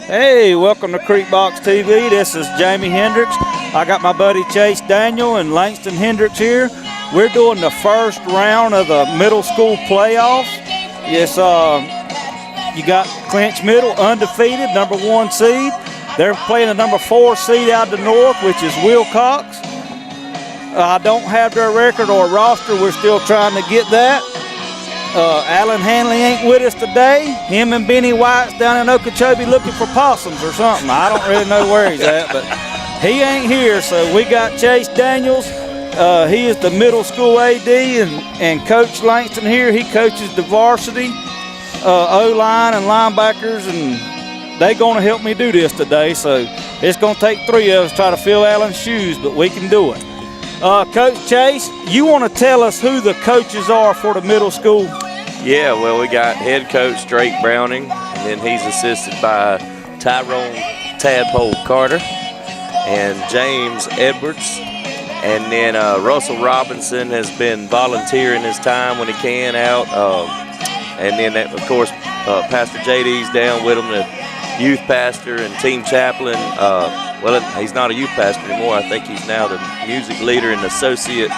Hey, welcome to Creekbox TV. This is Jamie Hendricks. I got my buddy Chase Daniel and Langston Hendricks here. We're doing the first round of the middle school playoffs. Yes, you got Clinch Middle, undefeated, number 1 seed. They're playing the number 4 seed out of the north, which is Wilcox. I don't have their record or roster. We're still trying to get that. Alan Hanley ain't with us today. Him and Benny White's down in Okeechobee looking for possums or something. I don't really know where he's at, but he ain't here. So we got Chase Daniels. He is the middle school AD, and Coach Langston here. He coaches the varsity, O-line and linebackers, and they going to help me do this today. So it's going to take 3 of us to try to fill Alan's shoes, but we can do it. Coach Chase, you want to tell us who the coaches are for the middle school? Yeah, well, we got head coach Drake Browning, and then he's assisted by Tyrone Tadpole Carter and James Edwards. And then Russell Robinson has been volunteering his time when he can out. And then, of course, Pastor JD's down with him, the youth pastor and team chaplain. Well, he's not a youth pastor anymore. I think he's now the music leader and associate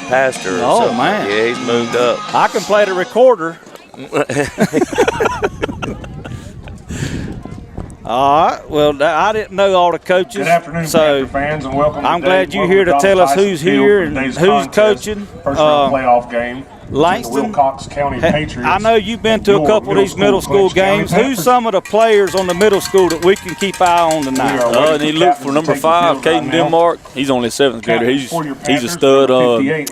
pastor. Oh, man. Yeah, he's moved up. I can play the recorder. All right. Well, I didn't know all the coaches. Good afternoon, Panther fans, and welcome. I'm glad you're here to tell us who's here and who's coaching. First round playoff game. Langston, Wilcox County Patriots. I know you've been to a couple of these middle school games. Who's some of the players on the middle school that we can keep eye on tonight? And he looked for number 5, Caden Denmark. He's only a 7th grader. He's a stud.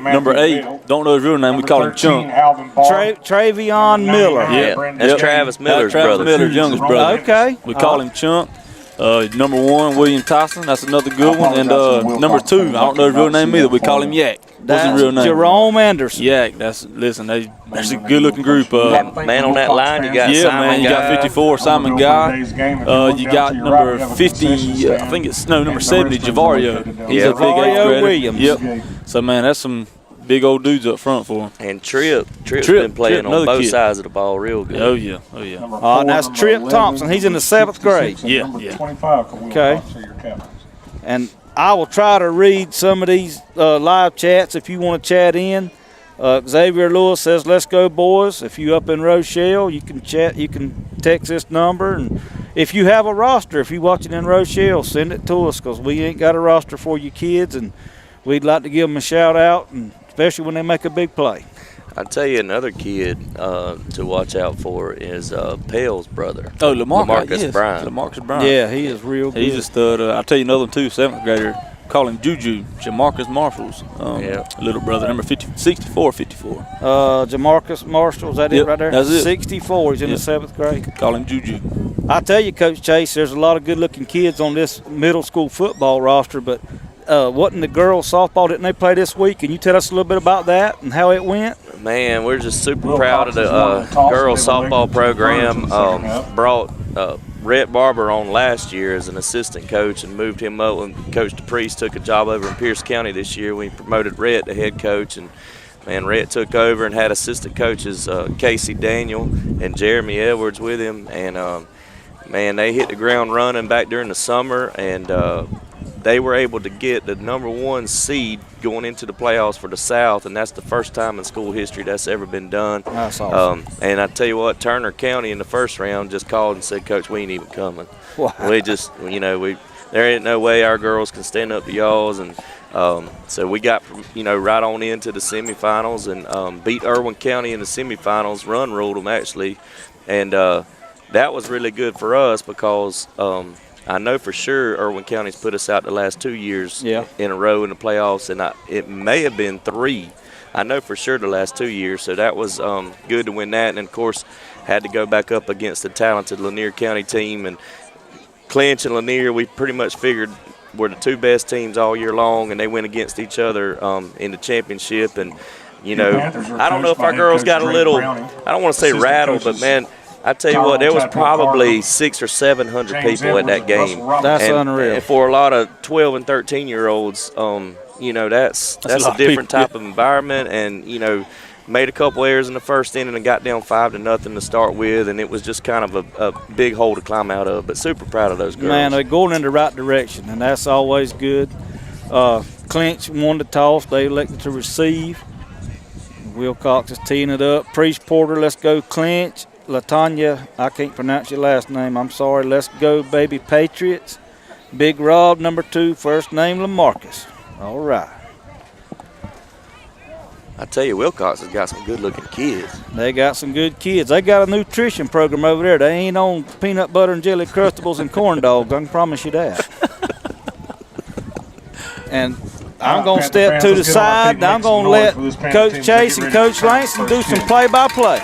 Number 8, don't know his real name. We call him Chunk. Travion Miller. Yeah, that's Travis Miller's brother. Travis Miller's youngest brother. Okay. We call him Chunk. Number 1, William Tyson. That's another good one. And number 2, I don't know his real name either. We call him Yak. What's his real name? Jerome Anderson. Yak. That's a good-looking group. Man on that line, you got Simon man. You got 54, Simon Guy. You got number 50, I think it's number 70, Javario. He's a big Javario Williams. Yep. So man, that's some big old dudes up front for him. And Trip's been playing on both sides of the ball real good. Oh yeah. That's Trip Thompson. He's in the 7th grade. Yeah. Okay. And I will try to read some of these live chats if you want to chat in. Xavier Lewis says, "Let's go, boys." If you up in Rochelle, you can chat. You can text this number, and if you have a roster, if you're watching in Rochelle, send it to us because we ain't got a roster for you kids, and we'd like to give them a shout out, and especially when they make a big play. I'll tell you another kid to watch out for is Pale's brother. Oh, Lamarcus Bryant. Lamarcus Bryant. Yeah, he is real good. He's a stud. I'll tell you another one too, 7th grader. Call him Juju, Jamarcus Marshall's little brother, number 54. Jamarcus Marshall, is that it right there? That's it. 64, he's in the 7th grade. Call him Juju. I tell you, Coach Chase, there's a lot of good-looking kids on this middle school football roster, but wasn't the girls softball, didn't they play this week? Can you tell us a little bit about that and how it went? Man, we're just super proud of the girls softball program. Brought Rhett Barber on last year as an assistant coach and moved him up when Coach DePriest took a job over in Pierce County this year. We promoted Rhett to head coach, and man, Rhett took over and had assistant coaches Casey Daniel and Jeremy Edwards with him, and man, they hit the ground running back during the summer, and they were able to get the number 1 seed going into the playoffs for the South, and that's the first time in school history that's ever been done. That's awesome. And I tell you what, Turner County in the first round just called and said, "Coach, we ain't even coming." Wow. We just, there ain't no way our girls can stand up to y'all's, and so we got, right on into the semifinals and beat Irwin County in the semifinals. Run ruled them actually, and that was really good for us because I know for sure Irwin County's put us out the last 2 years in a row in the playoffs, and it may have been 3. I know for sure the last 2 years, so that was good to win that. And, of course, had to go back up against the talented Lanier County team. And Clinch and Lanier, we pretty much figured were the 2 best teams all year long, and they went against each other in the championship. And, I don't know if our girls got a little, I don't want to say rattled, but, man, I tell you what, there was probably 600 or 700 people at that game. That's unreal. And for a lot of 12 and 13-year-olds, that's a different type of environment. And, made a couple errors in the first inning and got down 5-0 to start with, and it was just kind of a big hole to climb out of. But super proud of those girls. Man, they're going in the right direction, and that's always good. Clinch won the toss. They elected to receive. Wilcox is teeing it up. Priest Porter, let's go Clinch. LaTanya, I can't pronounce your last name. I'm sorry. Let's go, baby Patriots. Big Rob, number 2, first name LaMarcus. All right. I tell you, Wilcox has got some good-looking kids. They got some good kids. They got a nutrition program over there. They ain't on peanut butter and jelly crustables and corn dogs. I can promise you that. And I'm going to step to the side. I'm going to let Coach Chase and Coach Langston do some play-by-play.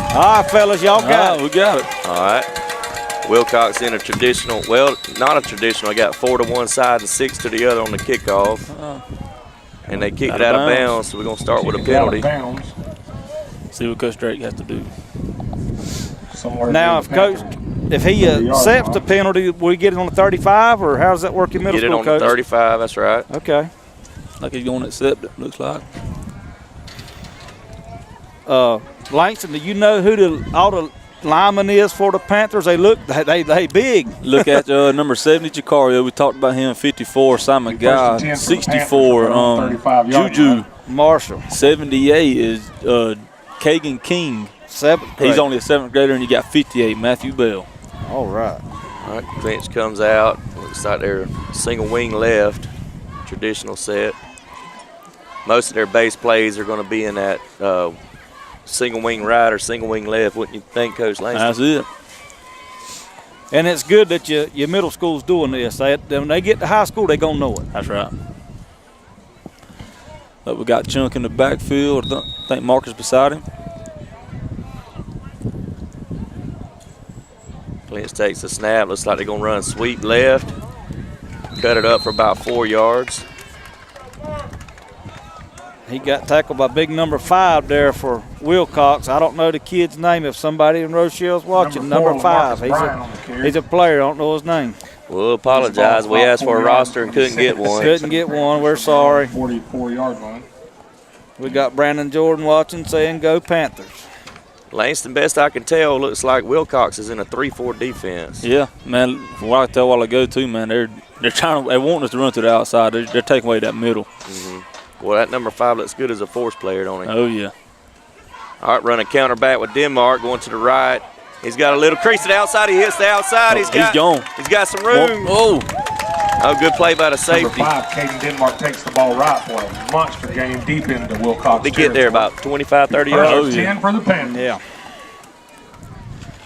All right, fellas, y'all got it. We got it. All right. Wilcox in a traditional, well, not a traditional. I got 4 to one side and 6 to the other on the kickoff. And they kicked it out of bounds, so we're going to start with a penalty. See what Coach Drake has to do. Now, if he accepts the penalty, will we get it on the 35, or how does that work in middle school, Coach? Get it on the 35, that's right. Okay. Like he's going to accept it, looks like. Langston, do you know who all the lineman is for the Panthers? They big. Look at number 70, Jacario. We talked about him. 54, Simon Guy. 64, Juju Marshall. 78 is Kagan King. 7th grade. He's only a 7th grader, and you got 58, Matthew Bell. All right. All right, Clinch comes out. Looks like they're single wing left, traditional set. Most of their base plays are going to be in that single wing right or single wing left. Wouldn't you think, Coach Langston? That's it. And it's good that your middle school's doing this. When they get to high school, they're going to know it. That's right. But we got Chunk in the backfield. I think Marcus beside him. Clinch takes the snap. Looks like they're going to run sweep left. Cut it up for about 4 yards. He got tackled by big number 5 there for Wilcox. I don't know the kid's name. If somebody in Rochelle's watching, number 5. He's a player. I don't know his name. We'll apologize. We asked for a roster and couldn't get one. Couldn't get one. We're sorry. 44-yard line. We got Brandon Jordan watching, saying go Panthers. Langston, best I can tell, looks like Wilcox is in a 3-4 defense. Yeah, man. From what I can tell while I go too, man, they're wanting us to run to the outside. They're taking away that middle. Mm-hmm. Well, that number 5 looks good as a force player, don't he? Oh, yeah. All right, running counter back with Denmark going to the right. He's got a little crease to the outside. He hits the outside. He's gone. He's got some room. Oh, good play by the safety. Number 5, Caden Denmark takes the ball right for a monster game deep into Wilcox. They get there about 25, 30 yards. 10 for the Panthers. Yeah.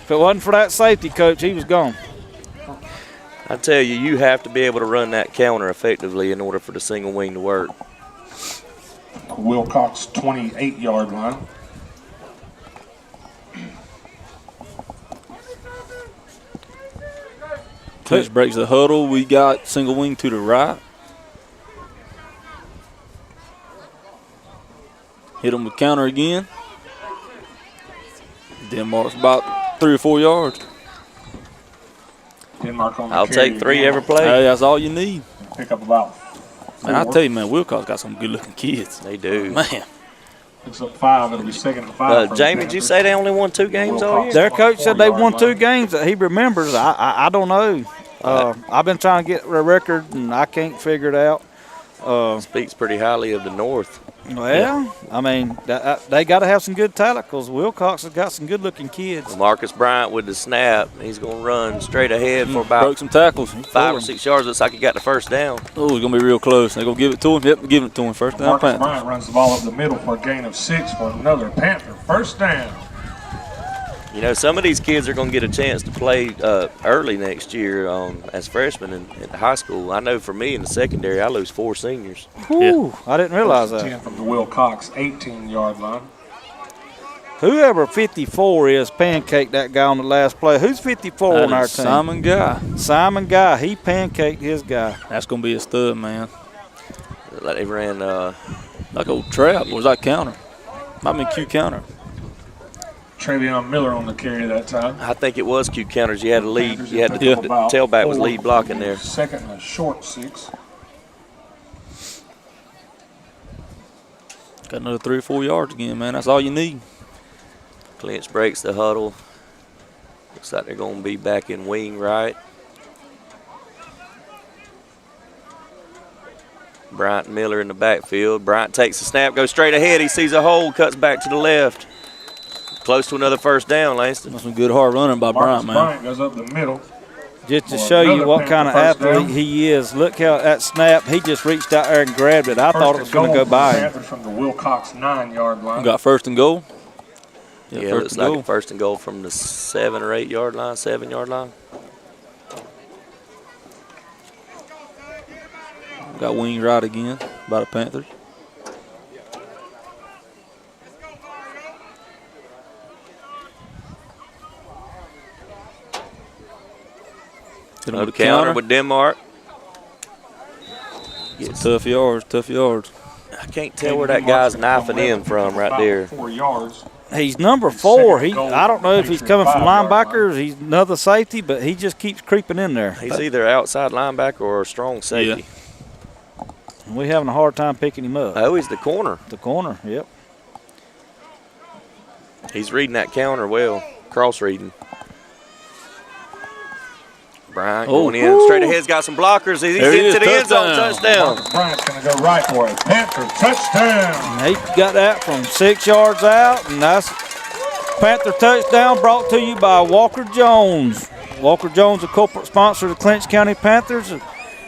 If it wasn't for that safety, Coach, he was gone. I tell you, you have to be able to run that counter effectively in order for the single wing to work. Wilcox 28-yard line. Clinch breaks the huddle. We got single wing to the right. Hit him with counter again. Denmark's about 3 or 4 yards. Denmark on the I'll carry take 3 again. every play. Hey, that's all you need. Pick up about 4. Man, I tell you, man, Wilcox got some good-looking kids. They do. Man. Picks up 5. It'll be 2nd and 5. for the Jamie, did you Panthers. say they only won 2 games all year? Their coach said they won 2 games that he remembers. I don't know. I've been trying to get a record, and I can't figure it out. Speaks pretty highly of the North. Well, I mean, they got to have some good talent because Wilcox has got some good-looking kids. Marcus Bryant with the snap. He's going to run straight ahead for about Broke some tackles. 5 or 6 yards. Looks like he got the first down. Oh, it's going to be real close. They're going to give it to him. Yep, giving it to him. First down, Marcus Panthers. Bryant runs the ball up the middle for a gain of 6 for another Panther. First down. You know, some of these kids are going to get a chance to play early next year as freshmen in high school. I know for me in the secondary, I lose 4 seniors. Whew, I didn't realize First and that. 10 from the Wilcox 18-yard line. Whoever 54 is pancaked that guy on the last play. Who's 54 That on our is team? Simon Guy. Simon Guy. He pancaked his guy. That's going to be a stud, man. Like they ran Like a trap. Or was that counter? Might be Q counter. Travion Miller on the carry that time. I think it was Q counters. You had a lead. Panthers You had pick the up about tailback was 4 lead blocking there. 2nd and a short 6. Got another 3 or 4 yards again, man. That's all you need. Clinch breaks the huddle. Looks like they're going to be back in wing right. Bryant Miller in the backfield. Bryant takes the snap, goes straight ahead. He sees a hole, cuts back to the left. Close to another first down, Langston. That's some good hard running by Bryant, man. Bryant goes up the middle. Just to show you what kind of athlete he is, look how that snap, he just reached out there and grabbed it. I thought it was going to go by him. From the Wilcox 9-yard line. We got first and goal. Yeah, looks like a first and goal from the 7 or 8 yard line, 7-yard line. Got wings right again by the Panthers. Another counter with Denmark. Tough yards. I can't tell where that guy's knifing in from right there. 4 yards. He's number 4. I don't know if he's coming from linebacker or he's another safety, but he just keeps creeping in there. He's either outside linebacker or a strong safety. Yeah. We're having a hard time picking him up. Oh, he's the corner. The corner, yep. He's reading that counter well, cross-reading. Bryant going in, straight ahead's got some blockers. He's into the end zone, touchdown. Bryant's going to go right for it. Panther touchdown. And he got that from 6 yards out, and that's Panther touchdown brought to you by Walker Jones. Walker Jones, a corporate sponsor of the Clinch County Panthers.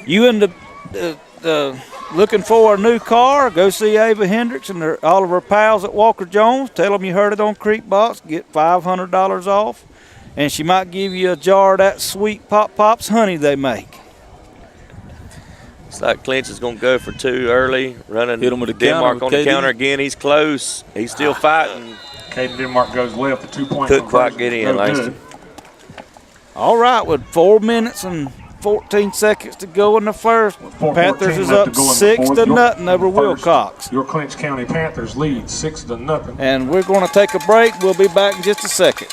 You and the looking for a new car, go see Ava Hendricks and all of her pals at Walker Jones. Tell them you heard it on Creek Box. Get $500 off. And she might give you a jar of that sweet Pops honey they make. Looks like Clinch is going to go for 2 early. Running hit him with a Denmark counter on the counter again. He's close. He's still fighting. Caden Denmark goes left. The 2-point Couldn't quite get in, Langston. All right, with 4 minutes and 14 seconds to go in the first. Panthers is up 6-0 over Wilcox. Your Clinch County Panthers lead 6-0. And we're going to take a break. We'll be back in just a second.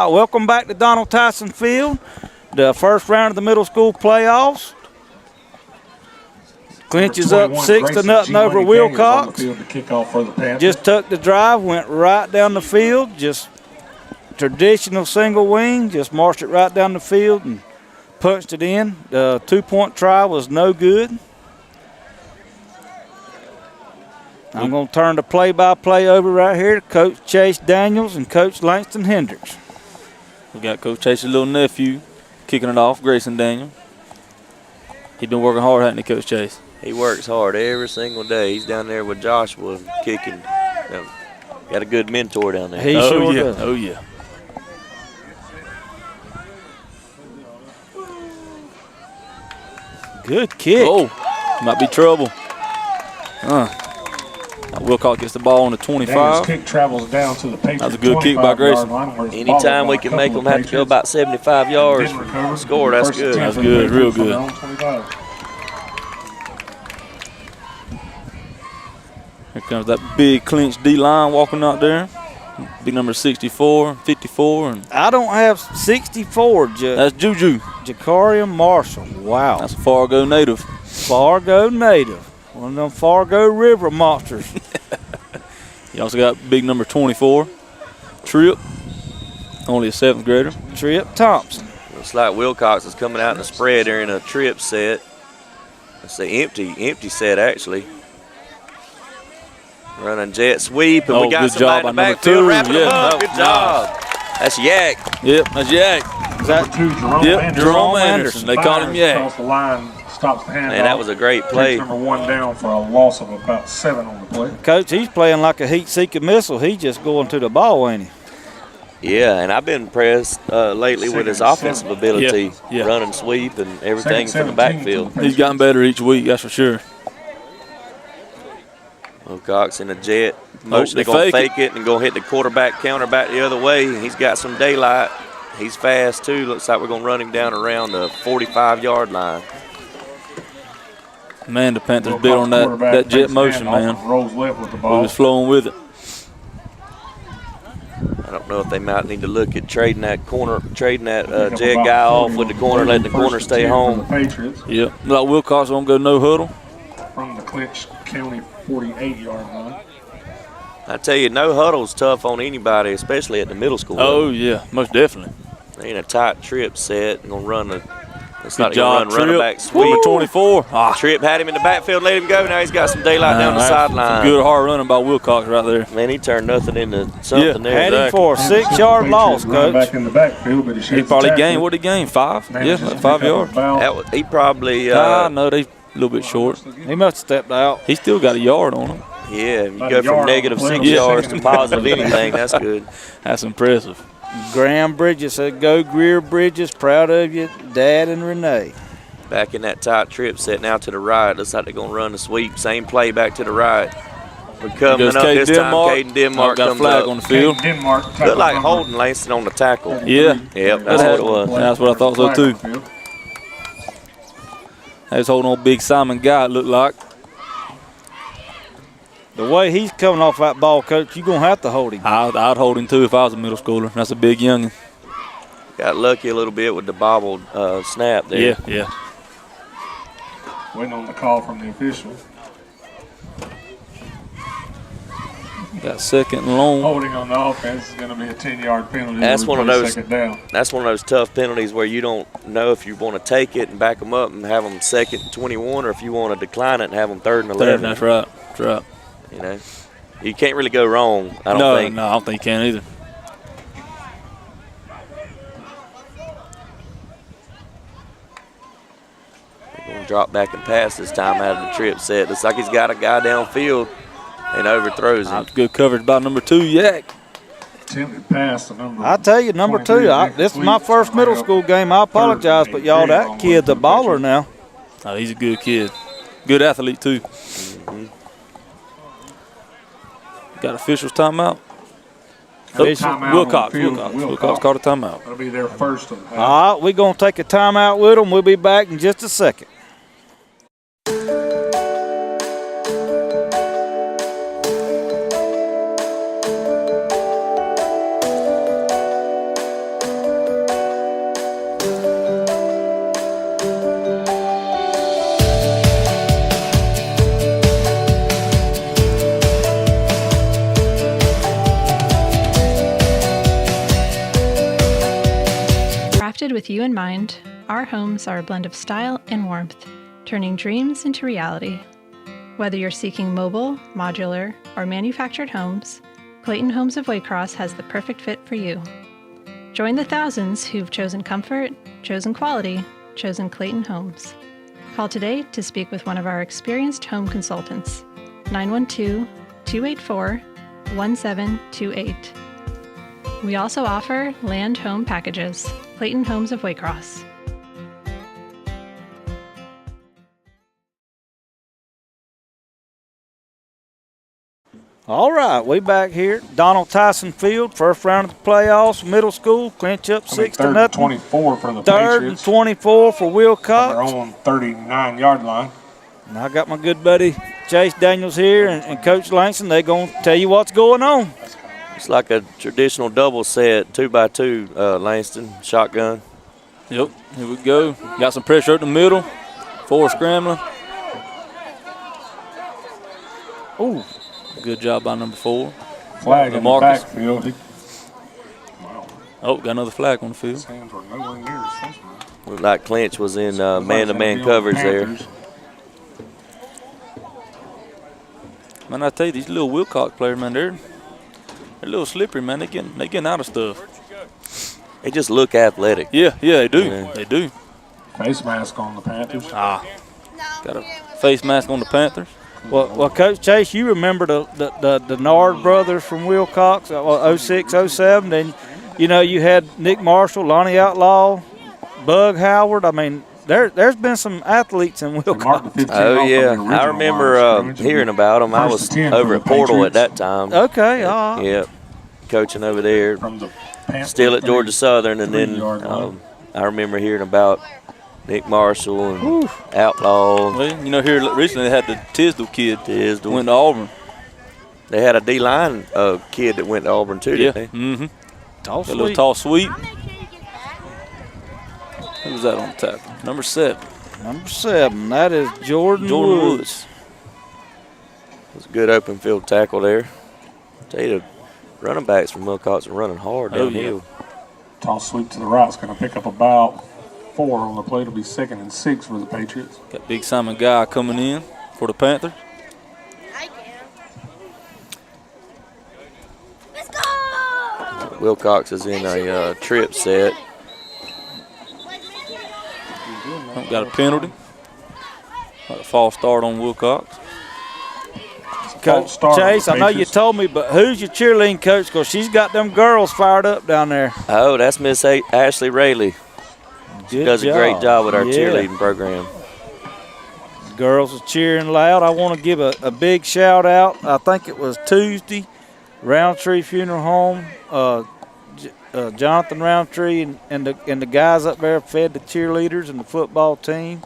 Welcome back to Donald Tyson Field, the first round of the middle school playoffs. Clinch is up 6-0 over Wilcox. Just took the drive, went right down the field, just traditional single wing, just marched it right down the field and punched it in. The 2-point try was no good. I'm going to turn the play-by-play over right here to Coach Chase Daniels and Coach Langston Hendricks. We got Coach Chase's little nephew kicking it off, Grayson Daniel. He's been working hard, hasn't he, Coach Chase? He works hard every single day. He's down there with Joshua kicking. Got a good mentor down there. He sure does. Oh, yeah. Good kick. Oh, might be trouble. Wilcox gets the ball on the 25. Kick travels down to the Patriots. That's a good kick by Grayson. Anytime we can make them have to go about 75 yards for score, that's good. That's good, real good. Here comes that big Clinch D-line walking out there. Big number 64, 54. And I don't have 64. That's Juju. Jacarium Marshall. Wow. That's a Fargo native. Fargo native. One of them Fargo River monsters. You also got big number 24, Tripp, only a 7th grader. Tripp Thompson. Looks like Wilcox is coming out in the spread there in a Tripp set. It's the empty set actually. Running jet sweep, and we got somebody in the backfield wrapping them up. Good job. That's Yak. Yep, that's Yak. Is that Jerome Anderson. They call him Yak. Across the line, stops the handoff. Man, that was a great play. Number 1 down for a loss of about 7 on the play. Coach, he's playing like a heat-seeking missile. He's just going to the ball, ain't he? Yeah, and I've been impressed lately with his offensive ability, running sweep and everything from the backfield. He's gotten better each week, that's for sure. Wilcox in a jet. Motion, they're going to fake it and go hit the quarterback counter back the other way. He's got some daylight. He's fast, too. Looks like we're going to run him down around the 45-yard line. Man, the Panthers bit on that jet motion, man. Rolls left with the ball. We was flowing with it. I don't know if they might need to look at trading that jet guy off with the corner, letting the corner stay home. Yeah, like Wilcox won't go no huddle. From the Clinch County 48-yard line. I tell you, no huddle's tough on anybody, especially at the middle school level. Oh, yeah, most definitely. They in a tight trip set and going to run it's good not job, going to run back sweep. Number 24. Trip had him in the backfield, let him go. Now he's got some daylight down the sideline. Good hard running by Wilcox right there. Man, he turned nothing into something there. Had him for a 6-yard loss, Coach. Back in the backfield, but he probably gained, what did he gain, 5? Yeah, 5 yards. He probably. No, they a little bit short. He must have stepped out. He still got a yard on him. Yeah, you go from negative 6 yards to positive anything, that's good. That's impressive. Graham Bridges said, "Go Greer Bridges, proud of you, Dad and Renee." Back in that tight trip set now to the right. Looks like they're going to run the sweep. Same play back to the right. We're coming up this time. Caden Denmark got a comes flag up. on the field. Looked like holding Langston on the tackle. Yeah. Yep, that's what it was. That's what I thought so, too. They was holding on Big Simon Guy, it looked like. The way he's coming off that ball, Coach, you're going to have to hold him. I'd hold him, too, if I was a middle schooler. That's a big youngin'. Got lucky a little bit with the bobbled snap there. Yeah. Waiting on the call from the official. Got second and long. Holding on the offense is going to be a 10-yard penalty. That's one of those. Second down. That's one of those tough penalties where you don't know if you want to take it and back them up and have them second and 21, or if you want to decline it and have them third and 11. That's right. That's right. You know, you can't really go wrong. I don't think. No, I don't think you can either. Drop back and pass this time out of the trip set. Looks like he's got a guy downfield and overthrows him. Good coverage by number 2, Yak. Attempted pass to number. I tell you, number 2, this is my first middle school game. I apologize, but y'all, that kid's a baller now. Oh, he's a good kid. Good athlete, too. Got officials timeout. Wilcox called a timeout. That'll be their first of the half. All right, we're going to take a timeout with them. We'll be back in just a second. With you in mind, our homes are a blend of style and warmth, turning dreams into reality. Whether you're seeking mobile, modular, or manufactured homes, Clayton Homes of Waycross has the perfect fit for you. Join the thousands who've chosen comfort, chosen quality, chosen Clayton Homes. Call today to speak with one of our experienced home consultants, 912-284-1728. We also offer land home packages. Clayton Homes of Waycross. All right, we back here. Donald Tyson Field, first round of the playoffs, middle school, Clinch up 6-0. 24 for the Third Patriots. and 24 for Wilcox. Their own 39-yard line. And I got my good buddy Chase Daniels here and Coach Langston. They're going to tell you what's going on. It's like a traditional double set, 2x2, Langston, shotgun. Yep, here we go. Got some pressure up the middle. 4 scrambling. Ooh, good job by number 4. Flag in the backfield. Oh, got another flag on the field. His hands were nowhere near his face, man. Looked like Clinch was in man-to-man coverage there. Man, I tell you, these little Wilcox players, man, they're a little slippery, man. They getting out of stuff. They just look athletic. Yeah, they do. Yeah. They do. Face mask on the Panthers. Got a face mask on the Panthers. Well, Coach Chase, you remember the Nard brothers from Wilcox, 06, 07. Then, you know, you had Nick Marshall, Lonnie Outlaw, Bug Howard. I mean, there's been some athletes in Wilcox. Oh, yeah. I remember hearing about them. I was over at Portal at that time. Okay, all right. Yep, coaching over there. Still at Georgia Southern, and then I remember hearing about Nick Marshall and Outlaw. Well, you know, here recently they had the Tisdale kid. Tisdale. Went to Auburn. They had a D-line kid that went to Auburn, too, didn't they? Mm-hmm. Tall A little tall sweep. Who was that on tackle? Number 7. Number 7. That is Jordan Woods. It was a good open field tackle there. I tell you, the running backs from Wilcox are running hard downhill. Toss sweep to the right. It's going to pick up about 4 on the play. It'll be 2nd and 6 for the Patriots. Got Big Simon Guy coming in for the Panthers. Let's go! Wilcox is in a trip set. Got a penalty. Got a false start on Wilcox. Coach Chase, I know you told me, but who's your cheerleading coach? Because she's got them girls fired up down there. Oh, that's Miss Ashley Rayleigh. She does a great job with our cheerleading program. Girls are cheering loud. I want to give a big shout out. I think it was Tuesday, Roundtree Funeral Home. Jonathan Roundtree and the guys up there fed the cheerleaders and the football team.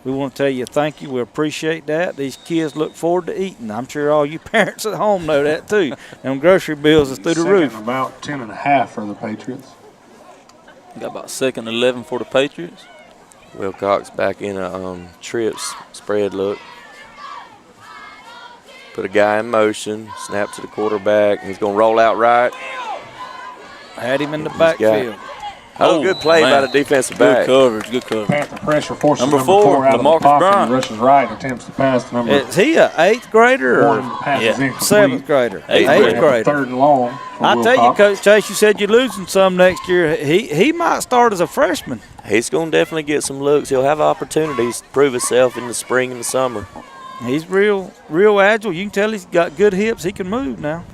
We want to tell you thank you. We appreciate that. These kids look forward to eating. I'm sure all you parents at home know that too. Them grocery bills is through the roof. About 10.5 for the Patriots. Got about 2nd and 11 for the Patriots. Wilcox back in a trips spread look. Put a guy in motion, snap to the quarterback. He's going to roll out right. Had him in the backfield. Oh, good play by the defensive back. Good coverage. Panther pressure forces number 4 out of the Lamarcus pocket. Bryant. Rushes right and attempts to pass to number Is he a 8th grader or 7th grader? 8th grader. 3rd and long. I tell you, Coach Chase, you said you're losing some next year. He might start as a freshman. He's going to definitely get some looks. He'll have opportunities to prove himself in the spring and the summer. He's real agile. You can tell he's got good hips. He can move now.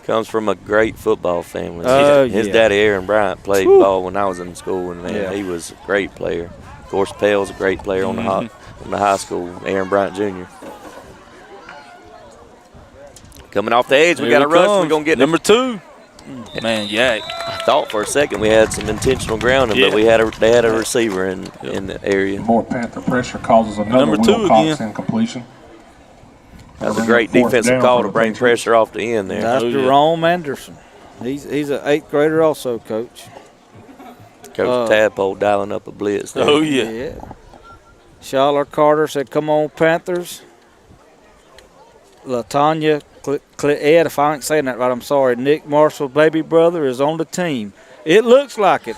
Comes from a great football family. His yeah. daddy, Aaron Bryant, played ball when I was in school, and he was a great player. Of course, Pell's a great player on the high school, Aaron Bryant Jr. Coming off the edge, we got a rush. We're going to get number 2. Man, Yak. I thought for a second we had some intentional grounding, but they had a receiver in the area. More Panther pressure causes another number 2 Wilcox again. incompletion. That was a great defensive call to bring pressure off the end there. That's Jerome Anderson. He's an 8th grader also, Coach. Coach Tadpole dialing up a blitz there. Oh, yeah. Schaller Carter said, come on, Panthers. LaTanya Ed, if I ain't saying that right, I'm sorry. Nick Marshall's baby brother is on the team. It looks like it.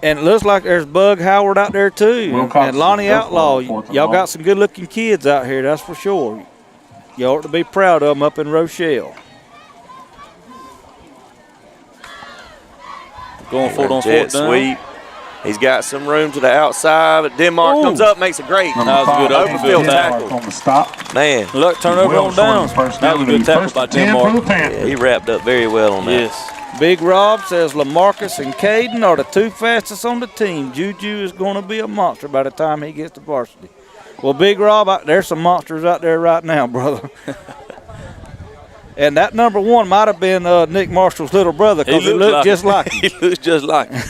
And it looks like there's Bug Howard out there, too. Wilcox and Lonnie Outlaw. Y'all got some good-looking kids out here, that's for sure. You ought to be proud of them up in Rochelle. Going for it on jet 4th down. sweep. He's got some room to the outside, but Denmark comes up, makes a great That was a good open field tackle. On the stop. man. Luck turnover on downs. That was a good tackle by Denmark. Yeah, he wrapped up very well on that. Yes. Big Rob says Lamarcus and Caden are the 2 fastest on the team. Juju is going to be a monster by the time he gets to varsity. Well, Big Rob, there's some monsters out there right now, brother. And that number 1 might have been Nick Marshall's little brother because he looked just like him. He looks just like him.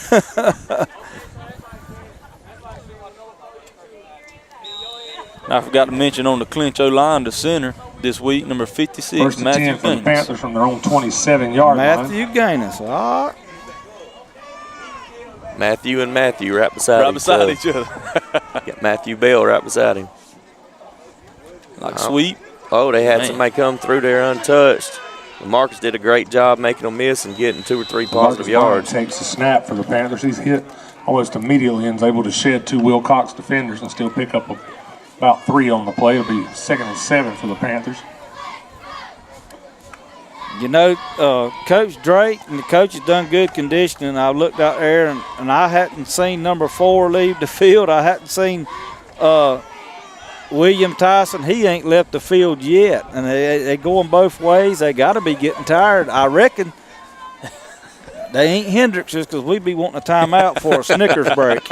I forgot to mention on the Clinch O-line, the center this week, number 56, First and Matthew 10 for the Gaines. Panthers from their own 27-yard line. Matthew Gaines. All right. Matthew and Matthew right beside each other. Got Matthew Bell right beside him. Like sweep. Oh, they had somebody come through there untouched. Marcus did a great job making them miss and getting 2 or 3 positive yards. Takes the snap for the Panthers. He's hit almost immediately and is able to shed 2 Wilcox defenders and still pick up about 3 on the play. It'll be 2nd and 7 for the Panthers. You know, Coach Drake and the coach has done good conditioning. I looked out there, and I hadn't seen number 4 leave the field. I hadn't seen William Tyson. He ain't left the field yet. And they going both ways. They got to be getting tired. I reckon they ain't Hendricks's because we'd be wanting a timeout for a Snickers break.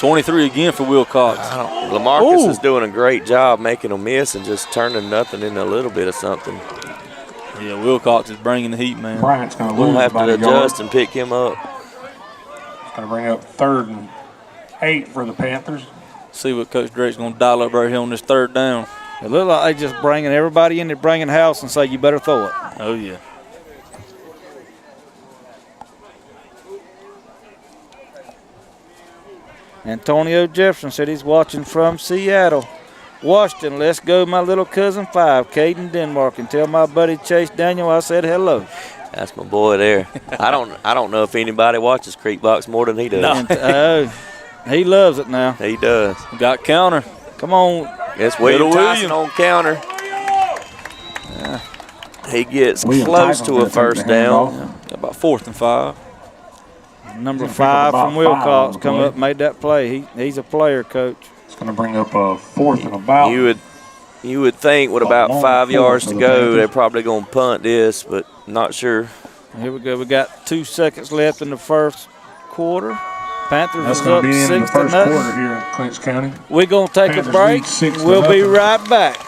23 again for Wilcox. Lamarcus is doing a great job making them miss and just turning nothing into a little bit of something. Yeah, Wilcox is bringing the heat, man. Bryant's going to lose We'll have about to a yard. adjust and pick him up. It's going to bring up 3rd and 8 for the Panthers. See what Coach Drake's going to dial up right here on this 3rd down. It looks like they just bringing everybody in there, bringing the house and say, you better throw it. Oh, yeah. Antonio Jefferson said he's watching from Seattle. Washington, let's go, my little cousin 5, Caden Denmark, and tell my buddy Chase Daniel I said hello. That's my boy there. I don't know if anybody watches Creek Box more than he does. No. He loves it now. He does. Got counter. Come on. It's William Tyson on counter. He gets close to a first down. Got about 4th and 5. Number 5 from Wilcox come up and made that play. He's a player, Coach. It's going to bring up a 4th and about. You would think with about 5 yards to go, they're probably going to punt this, but not sure. Here we go. We got 2 seconds left in the first quarter. Panthers That's is going up to be in the 6-0. first quarter here in Clinch County. We're going to take Panthers a break. lead 6-0. We'll be right back.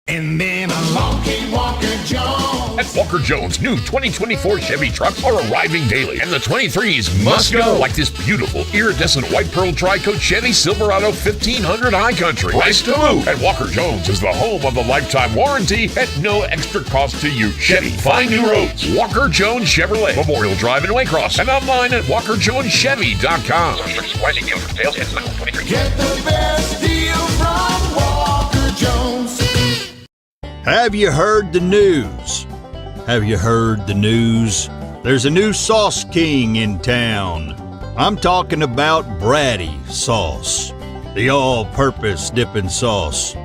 And then along came Walker Jones. At Walker Jones, new 2024 Chevy trucks are arriving daily, and the 23s must go. Like this beautiful iridescent white pearl tri-coat Chevy Silverado 1500 High Country. Price to move. And Walker Jones is the home of the lifetime warranty at no extra cost to you. Chevy, find new roads. Walker Jones Chevrolet, Memorial Drive in Waycross, and online at WalkerJonesChevy.com. Get the best deal from Walker Jones. Have you heard the news? Have you heard the news? There's a new sauce king in town. I'm talking about Bratty sauce, the all-purpose dipping sauce.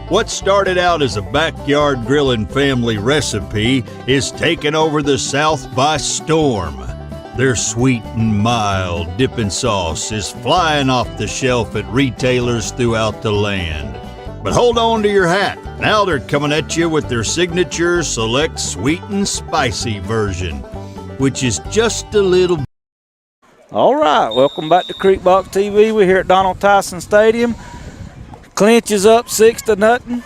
What started out as a backyard grilling family recipe is taking over the South by storm. Their sweet and mild dipping sauce is flying off the shelf at retailers throughout the land. But hold on to your hat. Now they're coming at you with their signature select sweet and spicy version, which is just a little. All right, welcome back to Creek Box TV. We're here at Donald Tyson Stadium. Clinch is up 6-0.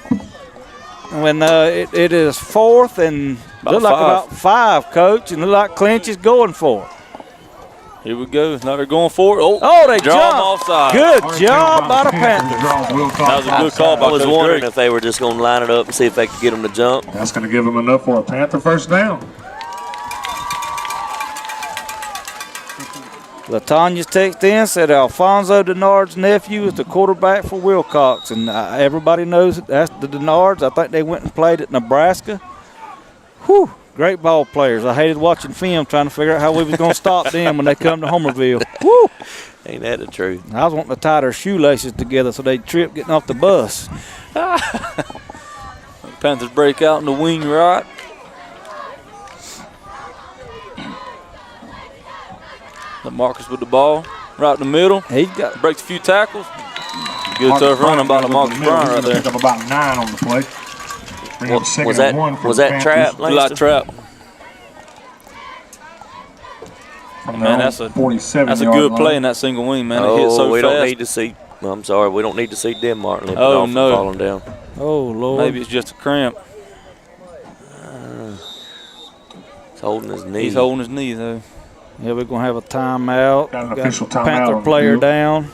When it is 4th and look like about 5, Coach, and look like Clinch is going for it. Here we go. Now they're going for it. They draw jumped. them offside. Good job by the Panthers. That was a good call by I was Coach wondering Drake. if they were just going to line it up and see if they could get them to jump. That's going to give them enough for a Panther first down. LaTanya's text in said Alfonso Denard's nephew is the quarterback for Wilcox, and everybody knows that's the Denards. I think they went and played at Nebraska. Whew, great ball players. I hated watching film trying to figure out how we was going to stop them when they come to Homerville. Woo! Ain't that the truth? I was wanting to tie their shoelaces together so they'd trip getting off the bus. Panthers break out in the wing right. Marcus with the ball, right in the middle. He's got breaks a few tackles. Good tough run about Marcus Brown right there. Pick up about 9 on the play. Bring up second Was that and 1 for was the that trap? Panthers. Like trap. From Man, their that's a 47-yard good line. play in that single wing, man. It hit so we fast. don't need to see. I'm sorry, we don't need to see Denmark limping Oh, off no. and falling down. Oh, Lord. Maybe it's just a cramp. He's holding his knee. He's holding his knee, though. Yeah, we're going to have a timeout. Got an Got official timeout Panther on the player field. down.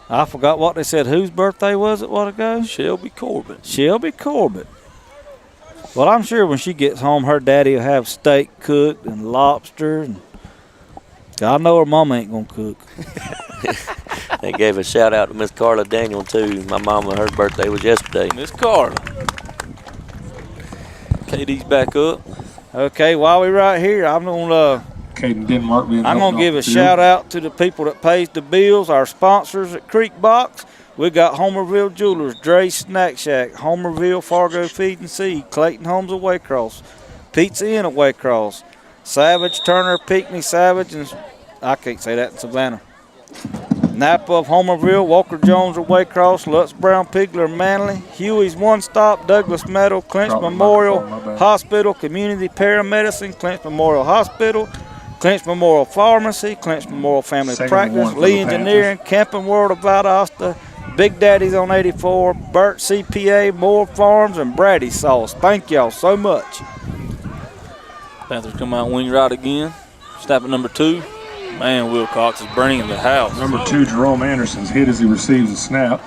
I forgot what they said. Whose birthday was it a while ago? Shelby Corbett. Shelby Corbett. Well, I'm sure when she gets home, her daddy will have steak cooked and lobster. And I know her mama ain't going to cook. They gave a shout out to Miss Carla Daniel, too. My mama, her birthday was yesterday. Miss Carla. KD's back up. Okay, while we're right here, I'm going to Caden Denmark being I'm helped going to off give the a field. shout out to the people that pays the bills, our sponsors at Creek Box. We got Homerville Jewelers, Dre's Snack Shack, Homerville Fargo Feed and Seed, Clayton Homes of Waycross, Pizza Inn of Waycross, Savage, Turner, Pinckney, Savage, and I can't say that in Savannah. Napa of Homerville, Walker Jones of Waycross, Lutz Brown Pigler of Manley, Huey's One Stop, Douglas Meadow, Clinch Memorial Hospital, Community Paramedicine, Clinch Memorial Hospital, Clinch Memorial Pharmacy, Clinch Memorial Family Practice, Lee Engineering, Camping World of Valdosta, Big Daddy's on 84, Burt CPA, Moore Farms, and Brady Sauce. Thank y'all so much. Panthers come out wing right again. Snap at number 2. Man, Wilcox is bringing the house. Number 2, Jerome Anderson's hit as he receives the snap.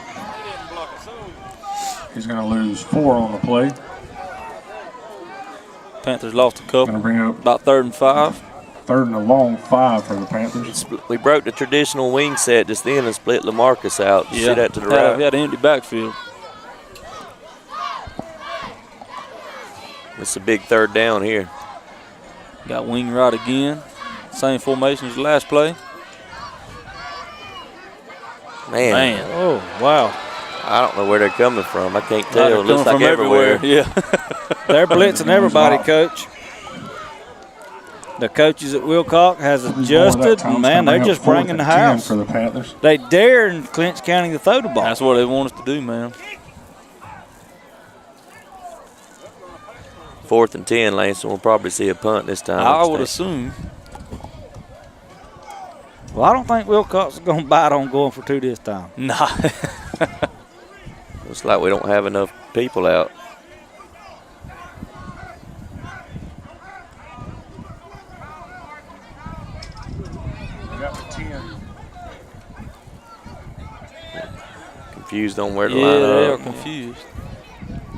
He's going to lose 4 on the play. Panthers lost a couple. Going to bring up about 3rd and 5. 3rd and a long 5 for the Panthers. We broke the traditional wing set just then and split LaMarcus out. You see that to the right? He had an empty backfield. It's a big 3rd down here. Got wing right again. Same formation as the last play. Man. Oh, wow. I don't know where they're coming from. I can't tell. It looks from like everywhere. Yeah. They're blitzing everybody, Coach. The coaches at Wilcox has adjusted. Man, they're just bringing the house. For the Panthers. They dare in Clinch County to throw the ball. That's what they want us to do, man. 4th and 10, Langston will probably see a punt this time. I would assume. Well, I don't think Wilcox is going to bite on going for 2 this time. Nah. Looks like we don't have enough people out. Confused on where to line up. Yeah, they are confused.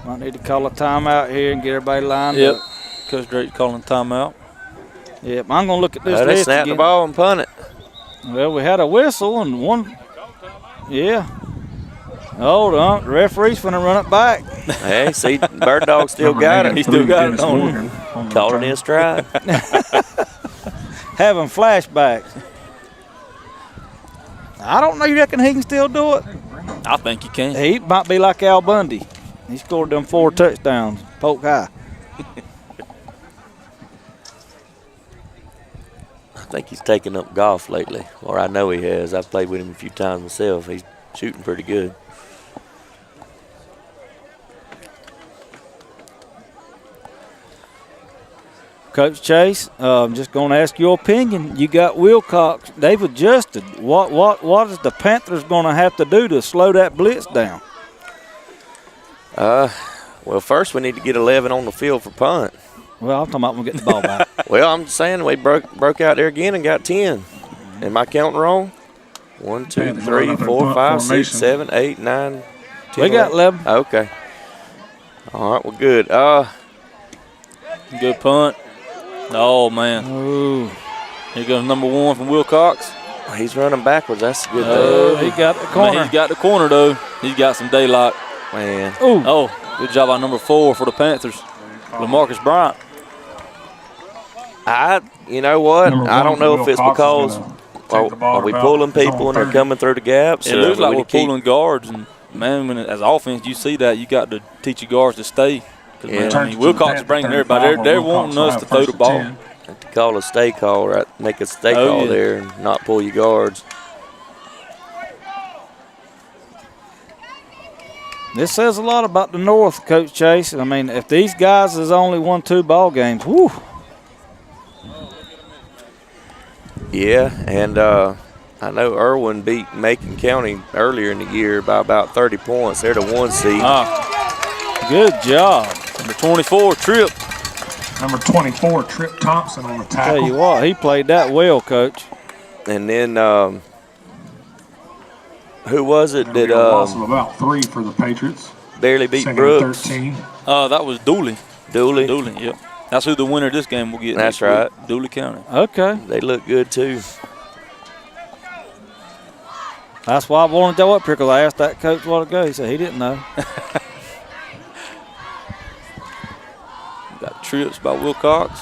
Might need to call a timeout here and get everybody lined up. Coach Drake's calling timeout. Yep, I'm going to look at this They list snapped again. the ball and punt it. Well, we had a whistle and one. Yeah. Hold on. The referee's going to run it back. Hey, see, Bird Dog still got it. He still got it on him. Called it in stride. Having flashbacks. I don't know. You reckon he can still do it? I think he can. He might be like Al Bundy. He scored them 4 touchdowns. Poke high. I think he's taken up golf lately, or I know he has. I've played with him a few times myself. He's shooting pretty good. Coach Chase, I'm just going to ask your opinion. You got Wilcox. They've adjusted. What is the Panthers going to have to do to slow that blitz down? Well, first we need to get 11 on the field for punt. Well, I'm talking about when we get the ball back. Well, I'm saying we broke out there again and got 10. Am I counting wrong? 1, 2, 3, 4, 5, 6, 7, 8, 9, 10. We got 11. Okay. All right, well, good. Good punt. Oh, man. Ooh. Here goes number 1 from Wilcox. He's running backwards. That's a good thing. He got the corner. Man, he's got the corner, though. He's got some daylight. Man. Ooh. Oh, good job by number 4 for the Panthers. LaMarcus Bryant. You know what? I don't know if it's because are we pulling people and they're coming through the gaps? It looks like we're pulling guards. And, man, as offense, you see that, you got to teach your guards to stay. Yeah. Man, I mean, Wilcox is bringing everybody. They're wanting us to throw the ball. Have to call a stay call, right? Make a stay call there and not pull your guards. This says a lot about the North, Coach Chase. I mean, if these guys has only won 2 ball games, whew. Yeah, and I know Irwin beat Macon County earlier in the year by about 30 points. They're the 1 seed. Good job. Number 24, Tripp. Number 24, Tripp Thompson on the tackle. Tell you what, he played that well, Coach. And then who was it that loss of about 3 for the Patriots? Barely beat Second Brooks? 13. That was Dooley. Dooley? Dooley, yep. That's who the winner of this game will get. That's right. Dooley County. Okay. They look good, too. That's why I wanted to go up here, because I asked that coach a while ago. He said he didn't know. Got trips by Wilcox.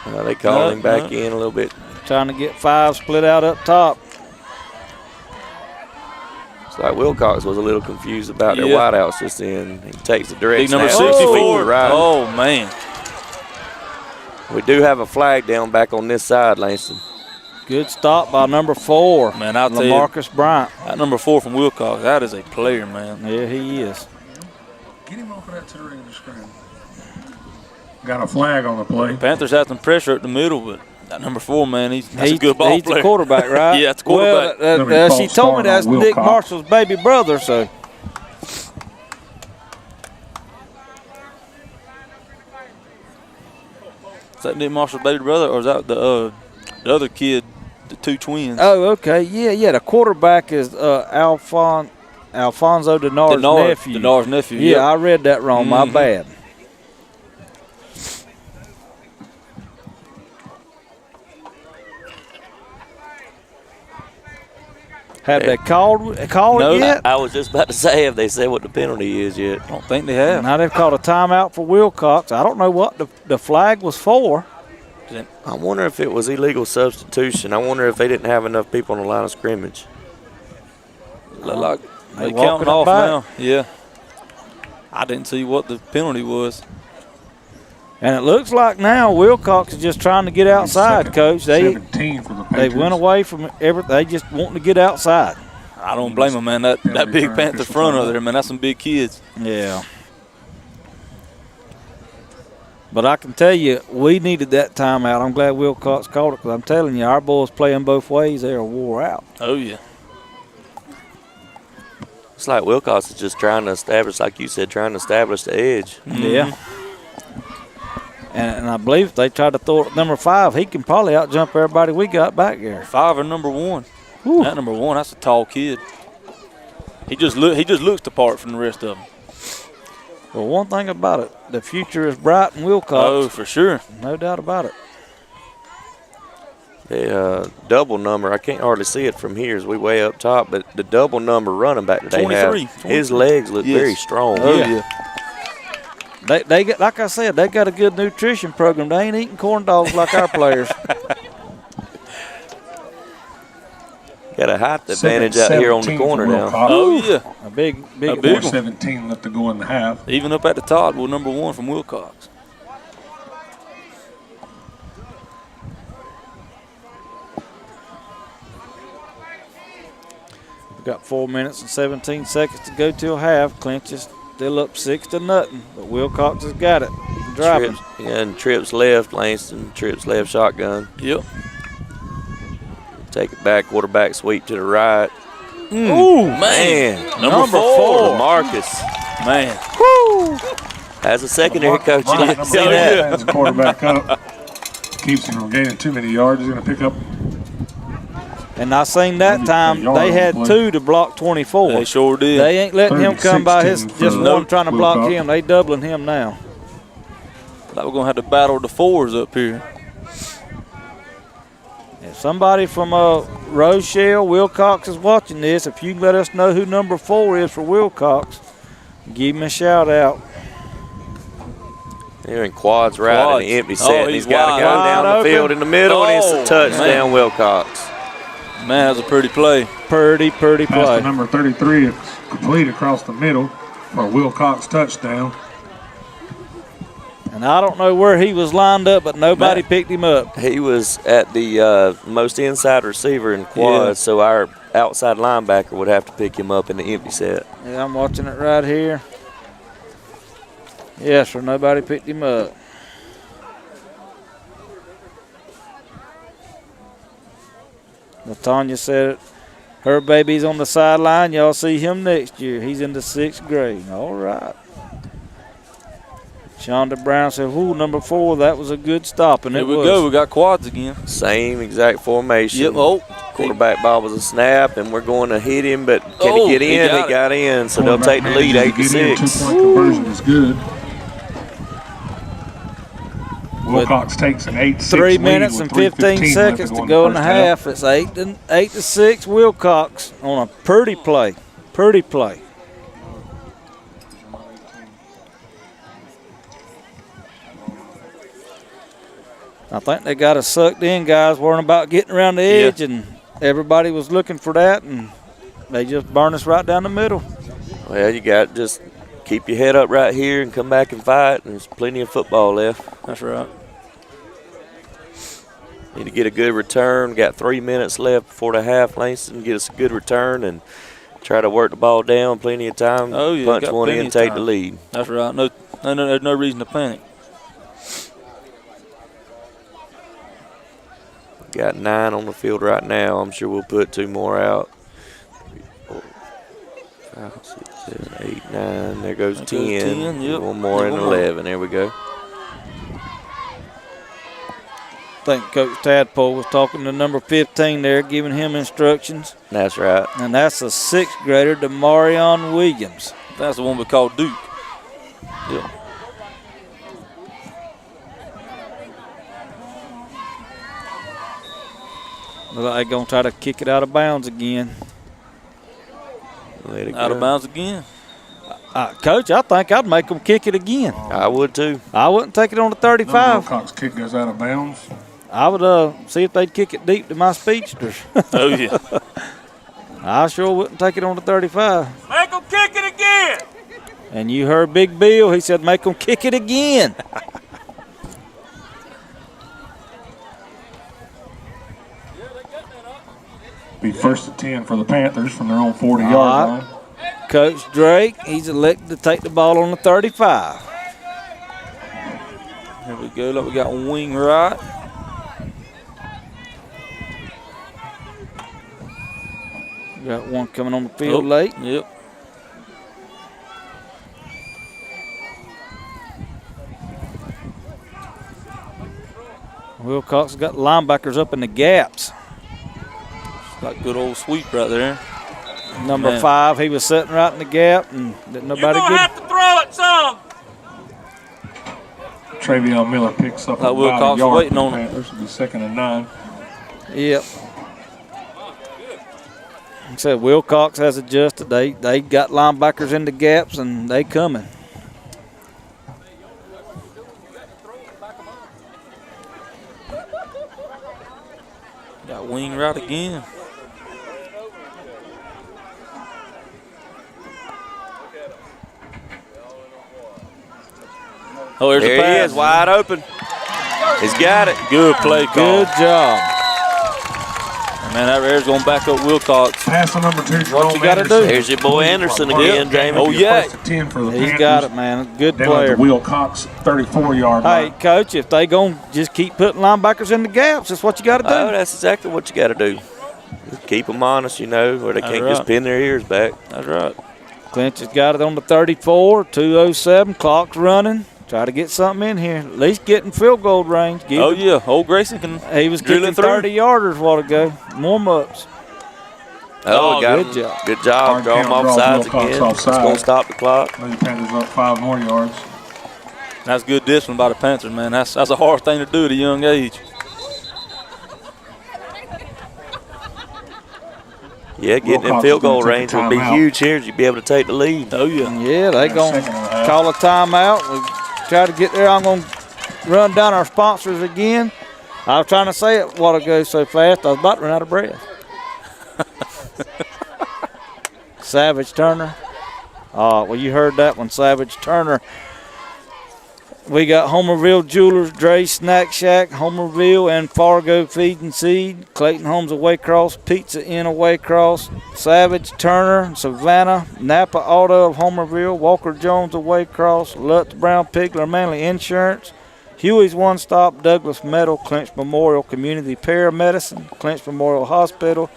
They called him back in a little bit. Trying to get 5 split out up top. It's like Wilcox was a little confused about their wideouts just then. He takes the direct Big number snap. 64. Right. Oh, man. We do have a flag down back on this side, Langston. Good stop by number 4. Man, I'll tell you, LaMarcus Bryant. that number 4 from Wilcox, that is a player, man. Yeah, he is. Get him off of that turn and scramble. Got a flag on the play. Panthers had some pressure at the middle, but that number 4, man, he's a good ball he's player. the quarterback, right? Yeah, it's quarterback. Well, she told me that's Nick Marshall's baby brother, so. Is that Nick Marshall's baby brother, or is that the other kid, the 2 twins? Oh, okay. Yeah. The quarterback is Alfonso Denard's nephew. Denard's nephew. Yeah, yep. I read that wrong. My bad. Have they called No, it yet? I was just about to say, have they said what the penalty is yet? I don't think they have. Now they've called a timeout for Wilcox. I don't know what the flag was for. I wonder if it was illegal substitution. I wonder if they didn't have enough people on the line of scrimmage. Look like they walking counting it off back. now. Yeah. I didn't see what the penalty was. And it looks like now Wilcox is just trying to get outside, Coach. 17 for the They Patriots. went away from everything. They just wanting to get outside. I don't blame them, man. That big Panther front of there, man, that's some big kids. Yeah. But I can tell you, we needed that timeout. I'm glad Wilcox called it because I'm telling you, our boys playing both ways. They are wore out. Oh, yeah. It's like Wilcox is just trying to establish, like you said, trying to establish the edge. Yeah. And I believe if they tried to throw it at number 5, he can probably outjump everybody we got back there. 5 or number 1. That number 1, that's a tall kid. He just looks the part from the rest of them. Well, one thing about it, the future is bright in Wilcox. Oh, for sure. No doubt about it. The double number, I can't hardly see it from here as we way up top, but the double number running back that they have, 23. his legs look very strong. Oh, yeah. They get, like I said, they got a good nutrition program. They ain't eating corn dogs like our players. Got a height advantage out here on the corner now. Oh, yeah. A big one. 17 left to go in the half. Even up at the top with number 1 from Wilcox. We've got 4 minutes and 17 seconds to go till half. Clinch is still up 6-0, but Wilcox has got it. Driving. Trips left, Langston. Trips left, shotgun. Yep. Take it back, quarterback sweep to the right. Ooh, man. Number 4. Marcus. Man. Woo! As a secondary coach, you Number didn't see 8 that. has the quarterback up. Keeps him from gaining too many yards. He's going to pick up. And I seen that time they had 2 to block 24. They sure did. They ain't letting him come by his 16 just for one trying to block Wilcox. him. They doubling him now. Like we're going to have to battle the 4s up here. If somebody from Rochelle, Wilcox is watching this, if you can let us know who number 4 is for Wilcox, give him a shout out. They're in quads right in the empty set. Oh, and he's he's got a wide guy down the open. field in the middle, and it's a Oh, touchdown, man. Wilcox. Man, that was a pretty play. Pretty Pass to play. number 33. It's complete across the middle for a Wilcox touchdown. And I don't know where he was lined up, but nobody picked him up. He was at the most inside receiver in quads, Yeah. so our outside linebacker would have to pick him up in the empty set. Yeah, I'm watching it right here. Yes, sir, nobody picked him up. Latanya said it. Her baby's on the sideline. Y'all see him next year. He's in the 6th grade. All right. Shonda Brown said, "Ooh, number 4, that was a good stop." And Here it we was. go. We got quads again. Same exact formation. Yep. Oh, Quarterback ball was a snap, and we're going to hit him, but can he get in? He got in, so they'll take the lead 8-6. 2-point conversion is good. Wilcox takes an 8-6 3 lead minutes with and 3:15 15 seconds left to go in the first half. It's 8-6 Wilcox on a pretty play. Pretty play. I think they got us sucked in. Guys weren't about getting around the edge, and everybody was looking for that, and they just burned us right down the middle. Well, you got to just keep your head up right here and come back and fight, and there's plenty of football left. that's right. Need to get a good return. Got 3 minutes left before the half. Langston get us a good return and try to work the ball down. Plenty of time. Oh, yeah. Punch one in, take the lead. That's right. There's no reason to panic. Got 9 on the field right now. I'm sure we'll put 2 more out. 3, 4, 5, 6, 7, 8, 9. There goes 10. Yep. One more and 11. There we go. I think Coach Tadpole was talking to number 15 there, giving him instructions. That's right. And that's a 6th grader, Demarion Williams. That's the one we call Duke. Yep. Look like they're going to try to kick it out of bounds again. Let it Out go. of bounds again. Coach, I think I'd make them kick it again. I would too. I wouldn't take it on the 35. Wilcox kick goes out of bounds. I would see if they'd kick it deep to my speedsters. Oh, yeah. I sure wouldn't take it on the 35. Make them kick it again. And you heard Big Bill. He said, make them kick it again. Be 1st and 10 for the Panthers from their own 40-yard line. Coach Drake, he's elected to take the ball on the 35. Here we go. Look, we got wing right. We got one coming on the field late. Yep. Wilcox got linebackers up in the gaps. Got good old sweep right there. Number 5, he was sitting right in the gap, and didn't nobody get have to throw it some. Travion Miller picks up about Wilcox a yard waiting for the on him. Panthers. It'll be 2nd and 9. Yep. Like I said, Wilcox has adjusted. They got linebackers in the gaps, and they coming. Got wing right again. Oh, there's There the pass. he is, wide open. He's got it. Good play call. Good job. Man, that there's going to back up Wilcox. Pass on number 2. What you got to do? There's your boy Anderson again, Jamie. Oh, yeah. 1st and 10 for the He's Panthers. got it, man. Good Down player. at the Wilcox 34-yard Hey, line. Coach, if they going to just keep putting linebackers in the gaps, that's what you got to do. Oh, that's exactly what you got to do. Just keep them honest, you know, or they can't just pin their ears back. That's right. Clinch has got it on the 34, 2:07, clock's running. Try to get something in here. At least get in field goal range. Oh, yeah. Old Grayson can He was drill kicking it through. 30-yarders a while ago. Warm-ups. Oh, got good him. job. Good job. Hard Draw him count, draw offsides Wilcox again. offside. It's going to stop the clock. The Panthers up 5 more yards. That's good discipline by the Panthers, man. That's a hard thing to do at a young age. Yeah, getting in Wilcox field goal is gonna range take a would be timeout. huge here. You'd be able to take the lead. Oh, yeah. Yeah, they going Second and a half. to call a timeout. We try to get there. I'm going to run down our sponsors again. I was trying to say it a while ago so fast, I was about to run out of breath. Savage Turner. Well, you heard that one, Savage Turner. We got Homerville Jewelers, Dre Snack Shack, Homerville, and Fargo Feed and Seed, Clayton Homes of Waycross, Pizza Inn of Waycross, Savage Turner, Savannah, Napa Auto of Homerville, Walker Jones of Waycross, Lutz Brown Pigler Manley Insurance, Huey's One Stop, Douglas Metal, Clinch Memorial Community Paramedicine, Clinch Memorial Hospital,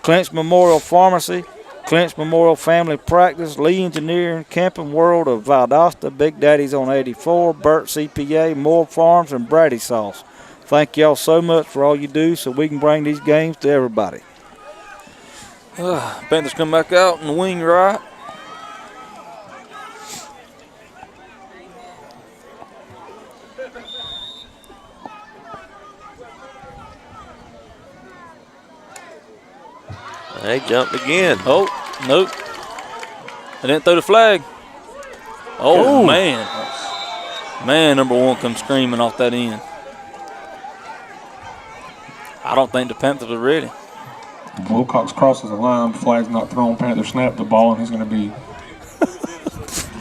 Clinch Memorial Pharmacy, Clinch Memorial Family Practice, Lee Engineering, Camping World of Valdosta, Big Daddy's on 84, Burt CPA, Moore Farms, and Brady Sauce. Thank y'all so much for all you do so we can bring these games to everybody. Panthers come back out in the wing right. They jumped again. Oh, nope. They didn't throw the flag. Oh, man. Man, number 1 comes screaming off that end. I don't think the Panthers are ready. Wilcox crosses the line. Flag's not thrown. Panther snapped the ball, and he's going to be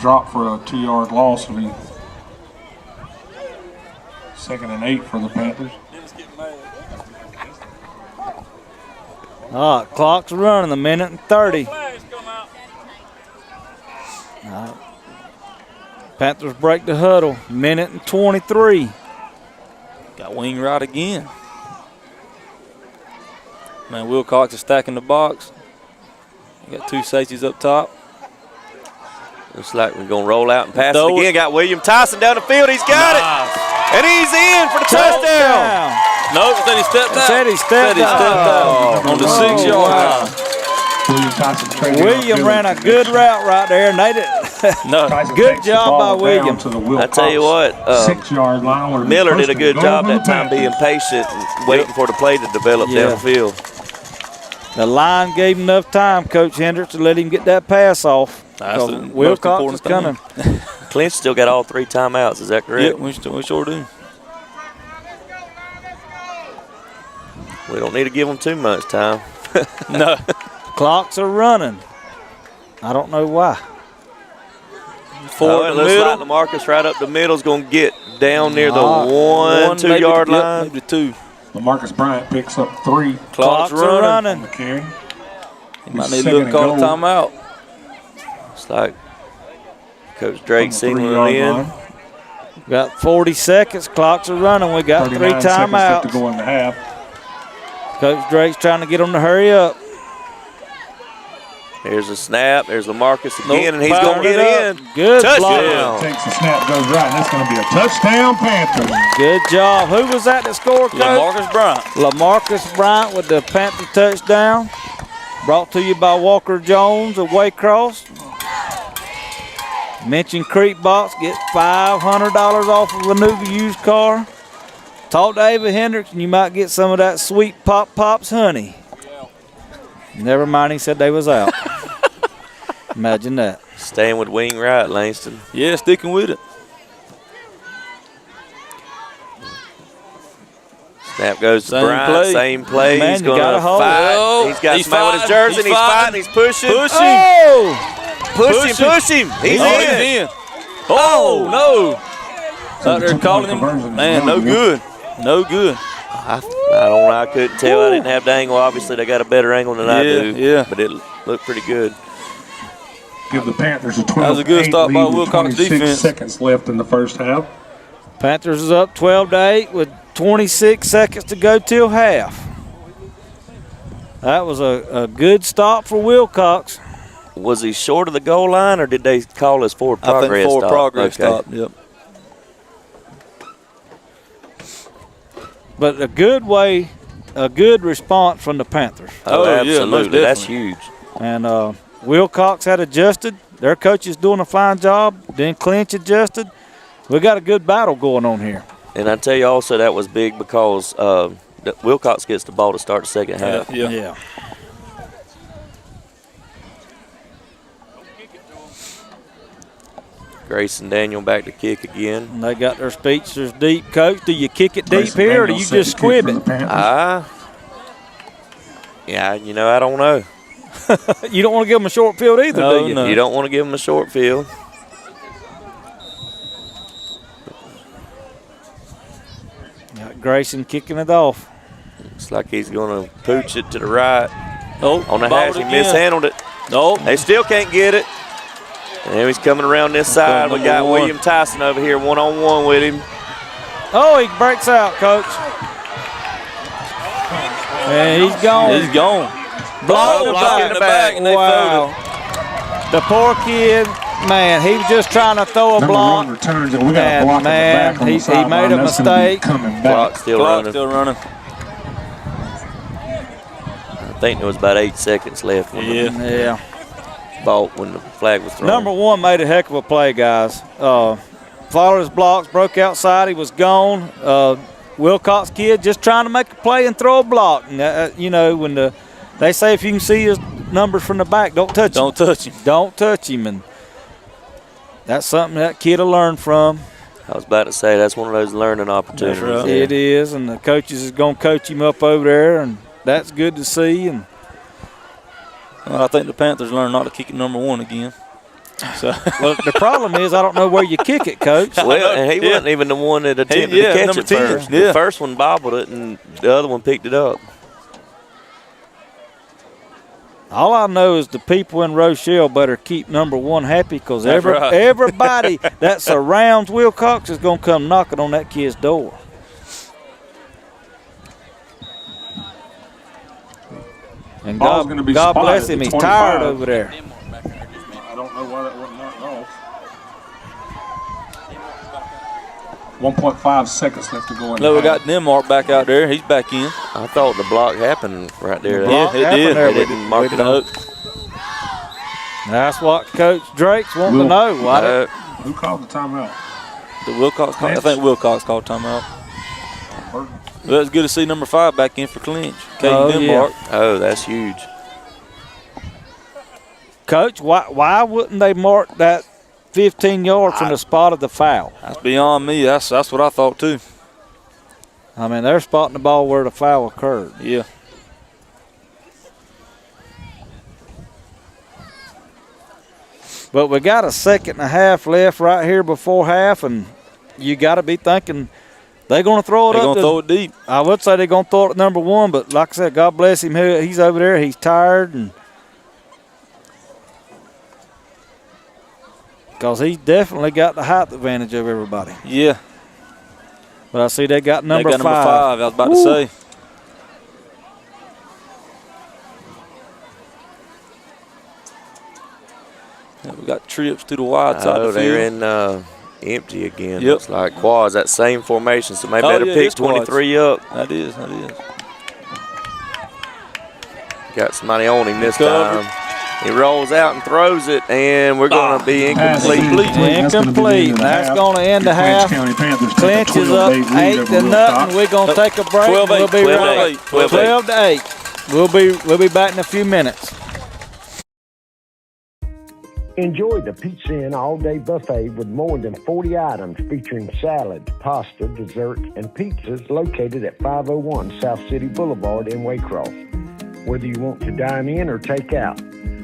dropped for a 2-yard loss. It'll be 2nd and 8 for the Panthers. All right, clock's running, a minute and 30. Panthers break the huddle, minute and 23. Got wing right again. Man, Wilcox is stacking the box. We got two safeties up top. Looks like we're going to roll out and pass it again. Got William Tyson down the field. He's got it. And he's in for the touchdown. Nope, said he stepped out. Said he stepped out on the 6-yard line. William ran a good route right there, and they did. Good job by William. I tell you what, 6-yard line. Miller did a good job that time being patient and waiting for the play to develop downfield. The line gave him enough time, Coach Hendricks, to let him get that pass off. Wilcox is coming. Clinch still got all 3 timeouts. Is that correct? Yeah, we sure do. We don't need to give them too much time. No. Clocks are running. I don't know why. It looks like LaMarcus right up the middle is going to get down near the 1-2 yard line. Maybe 2. LaMarcus Bryant picks up 3. Clocks are running. He might need to look call a timeout. It's like Coach Drake signaling in. Got 40 seconds. Clocks are running. We got 3 timeouts. To go in the half. Coach Drake's trying to get them to hurry up. Here's a snap. There's LaMarcus again, and he's going to get in. Good touchdown. Takes the snap, goes right, and that's going to be a touchdown, Panthers. Good job. Who was that scored, Coach? LaMarcus Bryant. LaMarcus Bryant with the Panther touchdown. Brought to you by Walker Jones of Waycross. Mention Creek Box. Get $500 off of a new used car. Talk to Ava Hendricks, and you might get some of that sweet Pops honey. Never mind, he said they was out. Imagine that. Staying with wing right, Langston. Yeah, sticking with it. Snap goes to Bryant. Same play. Man, he's going to fight. Oh, he's got somebody with his jersey. He's fighting. He's pushing. Push him. Oh! Push him. He's in. Oh, no. Out there calling him. Man, no good. No good. I don't know. I couldn't tell. I didn't have the angle. Obviously, they got a better angle than I do. Yeah. But it looked pretty good. Give the Panthers a 12. That was a good stop by Wilcox defense. 26 seconds left in the first half. Panthers is up 12-8 with 26 seconds to go till half. That was a good stop for Wilcox. Was he short of the goal line, or did they call his forward progress stop? I think forward progress stop, yep. But a good response from the Panthers. Oh, absolutely. Yeah, that's huge. And Wilcox had adjusted. Their coach is doing a fine job. Then Clinch adjusted. We got a good battle going on here. And I tell you also that was big because Wilcox gets the ball to start the second half. Yeah. Grayson Daniel back to kick again. And they got their speeches deep. Coach, do you kick it deep here or do you just squib it? Yeah, I don't know. You don't want to give them a short field either, do you? No. You don't want to give them a short field. Got Grayson kicking it off. Looks like he's going to pooch it to the right. Oh, on the hash, he mishandled it. No. They still can't get it. And now he's coming around this side. We got William Tyson over here one-on-one with him. Oh, he breaks out, Coach. And he's gone. He's gone. Block in the back. And they wow. The poor kid, man, he was just trying to throw a block. Returns, and we got a block in the back on the he sideline. made a mistake. Clock still running. I think there was about 8 seconds left. When the flag was thrown. Number one made a heck of a play, guys. Followed his blocks, broke outside. He was gone. Wilcox kid just trying to make a play and throw a block. And, when they say if you can see his numbers from the back, don't touch him. Don't touch him. Don't touch him. And that's something that kid will learn from. I was about to say that's one of those learning opportunities. That's right. It is, and the coaches is going to coach him up over there, and that's good to see. And well, I think the Panthers learned not to kick it number one again. So. Well, the problem is I don't know where you kick it, Coach. Well, and he wasn't even the one that attempted to catch it first. The first one bobbled it, and the other one picked it up. All I know is the people in Rochelle better keep number one happy, because That's right. everybody that surrounds Wilcox is going to come knocking on that kid's door. And Ball's gonna be God spotted bless at him, the he's 25. tired over there. I don't know why that wasn't knocked off. 1.5 seconds left to go in. Look, we the half. got Denmark back out there. He's back in. I thought the block happened right there. block Yeah, it happened did. there. They didn't mark it up. That's what Coach Drake's wanting to know. Why Who called the timeout? The Wilcox called, I think Wilcox called timeout. Well, it's good to see number 5 back in for Clinch. Caden Denmark. Oh, that's huge. Coach, why wouldn't they mark that 15 yards from the spot of the foul? That's beyond me. That's what I thought too. I mean, they're spotting the ball where the foul occurred. Yeah. But we got a second and a half left right here before half, and you got to be thinking they're going to throw it They're up. going to throw it deep. I would say they're going to throw it at number one, but like I said, God bless him. He's over there. He's tired, and because he's definitely got the height advantage of everybody. Yeah. But I see they got number They got number 5. I was about to say. Yeah, we got trips to the wide side of the they're field. in empty again. Yep. Looks like quads, that same formation, so maybe better yeah, pick it's quads. 23 up. That is. Got somebody on him this Covered. time. He rolls out and throws it, and we're going to be incomplete. Incomplete. That's going to end the half. County Panthers Clinch is up 8-0. We're going to take a break. 12-8, We'll be 12-8, 12-8. We'll be back in a few minutes. Enjoy the Pizza Inn all-day buffet with more than 40 items featuring salads, pasta, desserts, and pizzas located at 501 South City Boulevard in Waycross. Whether you want to dine in or take out,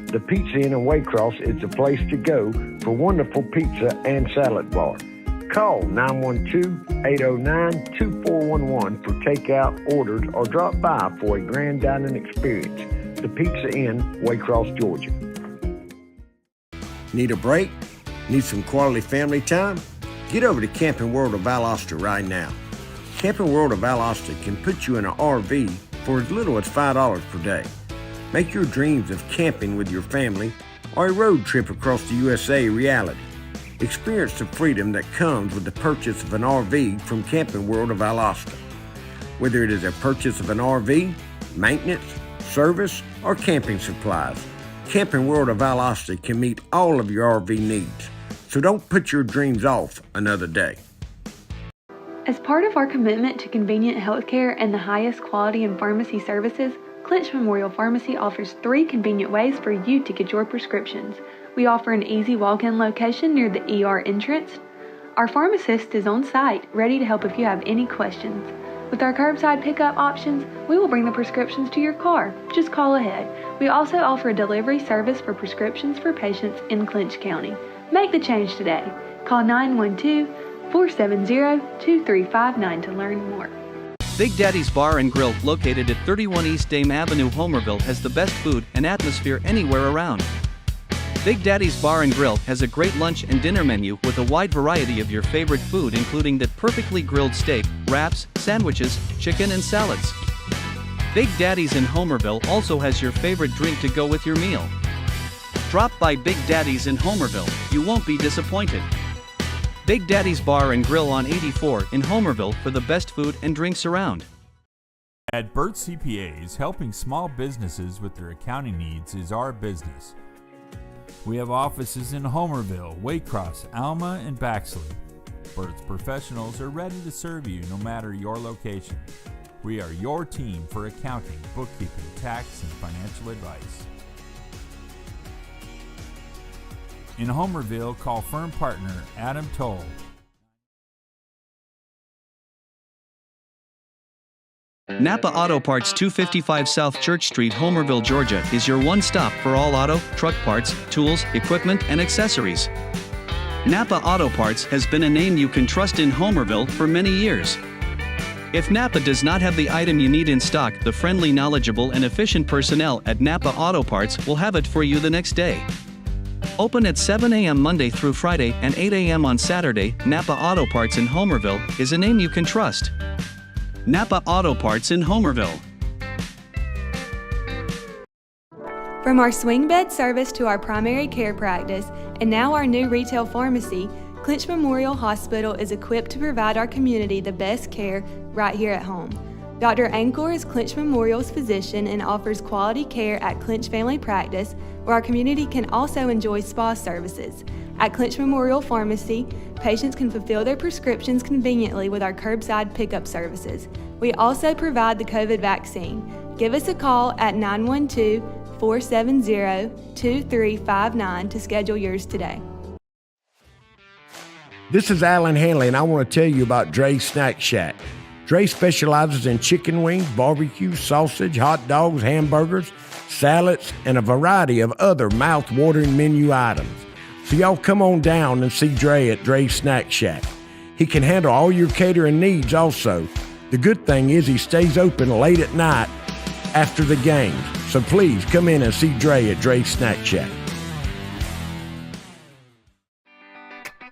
the Pizza Inn in Waycross is the place to go for wonderful pizza and salad bar. Call 912-809-2411 for takeout orders or drop by for a grand dining experience. The Pizza Inn, Waycross, Georgia. Need a break? Need some quality family time? Get over to Camping World of Valdosta right now. Camping World of Valdosta can put you in an RV for as little as $5 per day. Make your dreams of camping with your family or a road trip across the USA a reality. Experience the freedom that comes with the purchase of an RV from Camping World of Valdosta. Whether it is a purchase of an RV, maintenance, service, or camping supplies, Camping World of Valdosta can meet all of your RV needs. So don't put your dreams off another day. As part of our commitment to convenient healthcare and the highest quality in pharmacy services, Clinch Memorial Pharmacy offers 3 convenient ways for you to get your prescriptions. We offer an easy walk-in location near the ER entrance. Our pharmacist is on site, ready to help if you have any questions. With our curbside pickup options, we will bring the prescriptions to your car. Just call ahead. We also offer a delivery service for prescriptions for patients in Clinch County. Make the change today. Call 912-470-2359 to learn more. Big Daddy's Bar and Grill, located at 31 East Dame Avenue, Homerville, has the best food and atmosphere anywhere around. Big Daddy's Bar and Grill has a great lunch and dinner menu with a wide variety of your favorite food, including that perfectly grilled steak, wraps, sandwiches, chicken, and salads. Big Daddy's in Homerville also has your favorite drink to go with your meal. Drop by Big Daddy's in Homerville, you won't be disappointed. Big Daddy's Bar and Grill on 84 in Homerville for the best food and drinks around. At Burt CPAs, helping small businesses with their accounting needs is our business. We have offices in Homerville, Waycross, Alma, and Baxley. Burt's professionals are ready to serve you no matter your location. We are your team for accounting, bookkeeping, tax, and financial advice. In Homerville, call firm partner Adam Toll. Napa Auto Parts, 255 South Church Street, Homerville, Georgia, is your one stop for all auto, truck parts, tools, equipment, and accessories. Napa Auto Parts has been a name you can trust in Homerville for many years. If Napa does not have the item you need in stock, the friendly, knowledgeable, and efficient personnel at Napa Auto Parts will have it for you the next day. Open at 7 a.m. Monday through Friday and 8 a.m. on Saturday, Napa Auto Parts in Homerville is a name you can trust. Napa Auto Parts in Homerville. From our swing bed service to our primary care practice, and now our new retail pharmacy, Clinch Memorial Hospital is equipped to provide our community the best care right here at home. Dr. Ankor is Clinch Memorial's physician and offers quality care at Clinch Family Practice, where our community can also enjoy spa services. At Clinch Memorial Pharmacy, patients can fulfill their prescriptions conveniently with our curbside pickup services. We also provide the COVID vaccine. Give us a call at 912-470-2359 to schedule yours today. This is Alan Hanley, and I want to tell you about Dre's Snack Shack. Dre specializes in chicken wings, barbecue, sausage, hot dogs, hamburgers, salads, and a variety of other mouth-watering menu items. So y'all come on down and see Dre at Dre's Snack Shack. He can handle all your catering needs also. The good thing is he stays open late at night after the games. So please come in and see Dre at Dre's Snack Shack.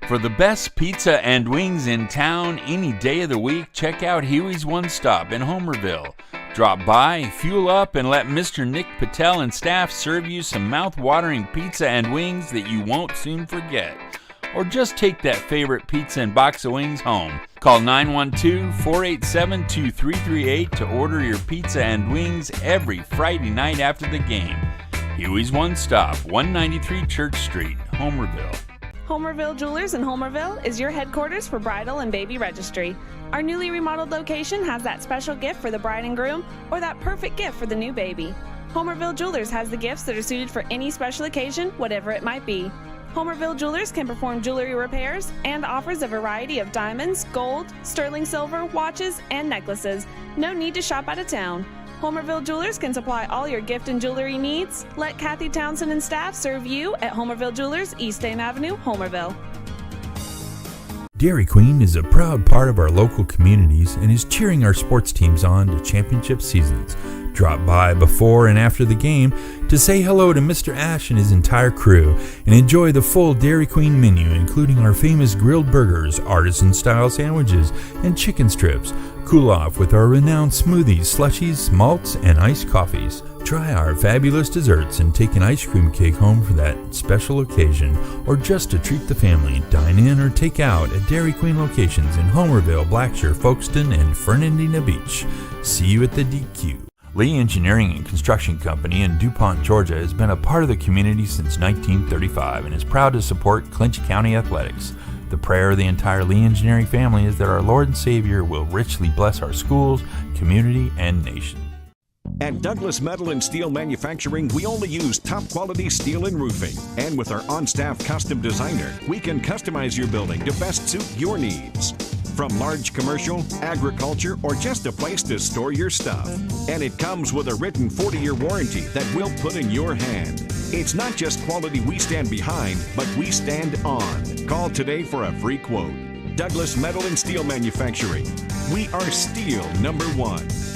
For the best pizza and wings in town any day of the week, check out Huey's One Stop in Homerville. Drop by, fuel up, and let Mr. Nick Patel and staff serve you some mouth-watering pizza and wings that you won't soon forget. Or just take that favorite pizza and box of wings home. Call 912-487-2338 to order your pizza and wings every Friday night after the game. Huey's One Stop, 193 Church Street, Homerville. Homerville Jewelers in Homerville is your headquarters for bridal and baby registry. Our newly remodeled location has that special gift for the bride and groom or that perfect gift for the new baby. Homerville Jewelers has the gifts that are suited for any special occasion, whatever it might be. Homerville Jewelers can perform jewelry repairs and offers a variety of diamonds, gold, sterling silver, watches, and necklaces. No need to shop out of town. Homerville Jewelers can supply all your gift and jewelry needs. Let Kathy Townsend and staff serve you at Homerville Jewelers, East Dame Avenue, Homerville. Dairy Queen is a proud part of our local communities and is cheering our sports teams on to championship seasons. Drop by before and after the game to say hello to Mr. Ash and his entire crew and enjoy the full Dairy Queen menu, including our famous grilled burgers, artisan-style sandwiches, and chicken strips. Cool off with our renowned smoothies, slushies, malts, and iced coffees. Try our fabulous desserts and take an ice cream cake home for that special occasion, or just to treat the family. Dine in or take out at Dairy Queen locations in Homerville, Blackshear, Folkestone, and Fernandina Beach. See you at the DQ. Lee Engineering and Construction Company in DuPont, Georgia has been a part of the community since 1935 and is proud to support Clinch County athletics. The prayer of the entire Lee Engineering family is that our Lord and Savior will richly bless our schools, community, and nation. At Douglas Metal and Steel Manufacturing, we only use top quality steel and roofing. And with our on-staff custom designer, we can customize your building to best suit your needs. From large commercial, agriculture, or just a place to store your stuff. And it comes with a written 40-year warranty that we'll put in your hand. It's not just quality we stand behind, but we stand on. Call today for a free quote. Douglas Metal and Steel Manufacturing. We are steel #1.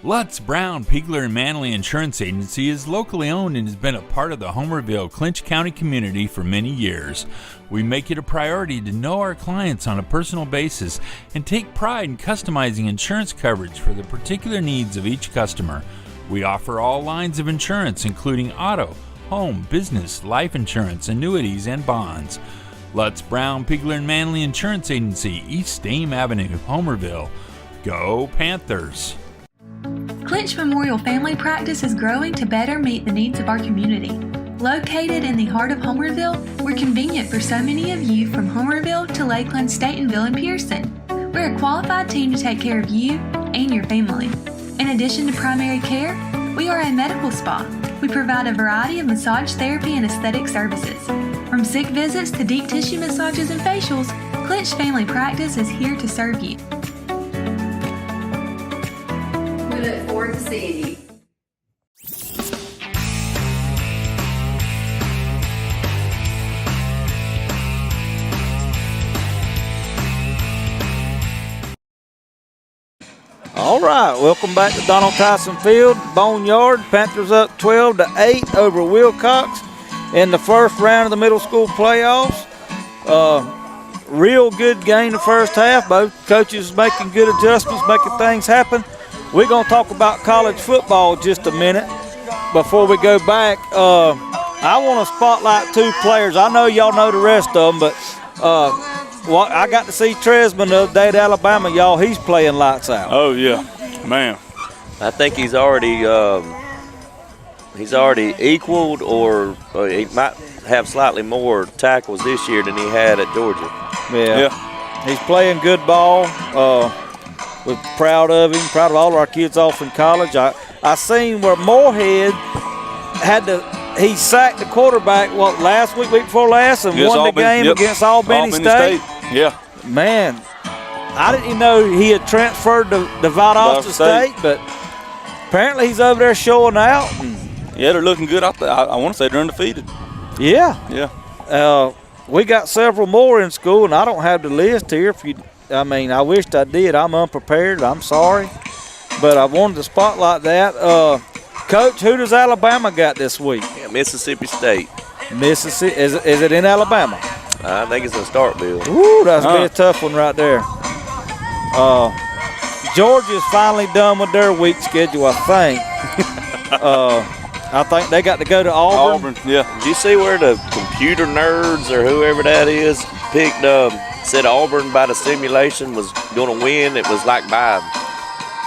Lutz, Brown, Pigler, and Manley Insurance Agency is locally owned and has been a part of the Homerville, Clinch County community for many years. We make it a priority to know our clients on a personal basis and take pride in customizing insurance coverage for the particular needs of each customer. We offer all lines of insurance, including auto, home, business, life insurance, annuities, and bonds. Lutz, Brown, Pigler, and Manley Insurance Agency, East Dame Avenue, Homerville. Go Panthers! Clinch Memorial Family Practice is growing to better meet the needs of our community. Located in the heart of Homerville, we're convenient for so many of you from Homerville to Lakeland, Statenville, and Pearson. We're a qualified team to take care of you and your family. In addition to primary care, we are a medical spa. We provide a variety of massage therapy and aesthetic services. From sick visits to deep tissue massages and facials, Clinch Family Practice is here to serve you. We look forward to seeing you. All right, welcome back to Donald Tyson Field, Boneyard. Panthers up 12-8 over Wilcox in the first round of the middle school playoffs. Real good game the first half. Both coaches making good adjustments, making things happen. We're going to talk about college football just a minute. Before we go back, I want to spotlight two players. I know y'all know the rest of them, but I got to see Tresman the other day at Alabama, y'all. He's playing lights out. Oh, yeah, man. I think he's already equaled, or he might have slightly more tackles this year than he had at Georgia. Yeah. He's playing good ball. We're proud of him, proud of all of our kids off in college. I seen where Moorhead he sacked the quarterback, last week before last, and won the game against Albany State. Yeah. Man, I didn't even know he had transferred to Valdosta State, but apparently he's over there showing out. Yeah, they're looking good out there. I want to say they're undefeated. Yeah. Yeah. We got several more in school, and I don't have the list here. I wished I did. I'm unprepared. I'm sorry. But I wanted to spotlight that. Coach, who does Alabama got this week? Yeah, Mississippi State. Mississippi. Is it in Alabama? I think it's in Starkville. Ooh, that's going to be a tough one right there. Georgia's finally done with their week schedule, I think. I think they got to go to Auburn. Yeah. Did you see where the computer nerds or whoever that is picked said Auburn by the simulation was going to win? It was like by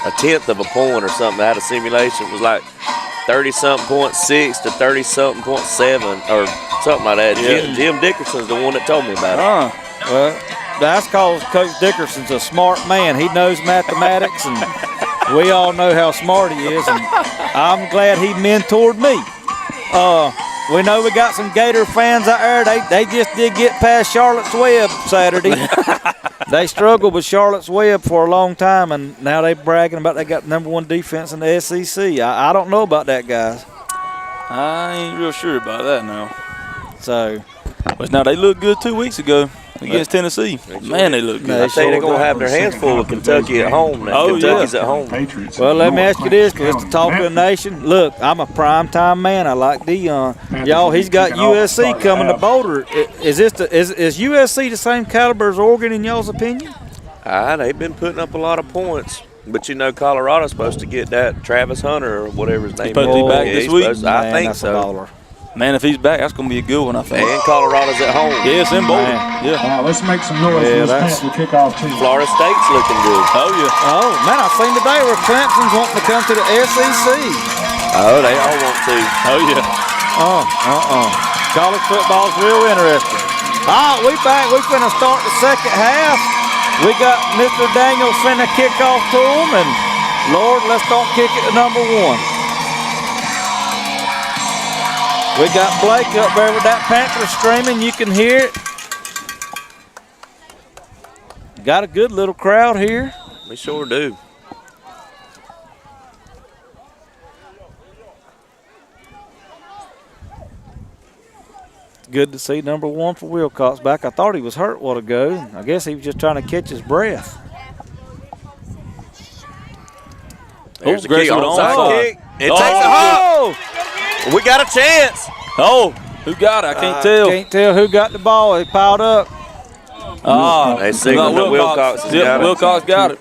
a tenth of a point or something. They had a simulation. It was like 30-something.6 to 30-something.7 or something like that. Yeah. Jim Dickerson's the one that told me about it. Well, that's because Coach Dickerson's a smart man. He knows mathematics, and we all know how smart he is, and I'm glad he mentored me. We know we got some Gator fans out there. They just did get past Charlotte's Web Saturday. They struggled with Charlotte's Web for a long time, and now they bragging about they got #1 defense in the SEC. I don't know about that, guys. I ain't real sure about that now. So, but now they looked good 2 weeks ago against Tennessee. Man, they look good. I tell you, they're going to have their hands full with Kentucky at home. Now. Kentucky's at home. Well, let me ask you this, because it's the talk of the nation. Look, I'm a primetime man. I like Deion. Y'all, he's got USC coming to Boulder. Is USC the same caliber as Oregon in y'all's opinion? They've been putting up a lot of points. But you know, Colorado's supposed to get that Travis Hunter or whatever his name is. Supposed to be back this week? I think so. Man, if he's back, that's going to be a good one, I think. And Colorado's at home. Yeah, it's in Boulder. Yeah. All right, let's make some noise for this Panther kickoff team. Florida State's looking good. Oh, yeah. Oh, man, I seen today where Clemson's wanting to come to the SEC. Oh, they all want to. Oh, yeah. College football's real interesting. All right, we back. We finna start the second half. We got Mr. Daniels finna kick off to him, and Lord, let's don't kick it to #1. We got Blake up there with that Panther screaming. You can hear it. Got a good little crowd here. We sure do. Good to see #1 for Wilcox back. I thought he was hurt a while ago. I guess he was just trying to catch his breath. There's the kick, onside kick. It takes a hop. We got a chance. Oh, who got it? I can't tell. Can't tell who got the ball. It piled up. They signaled that Wilcox has got it. Wilcox got it.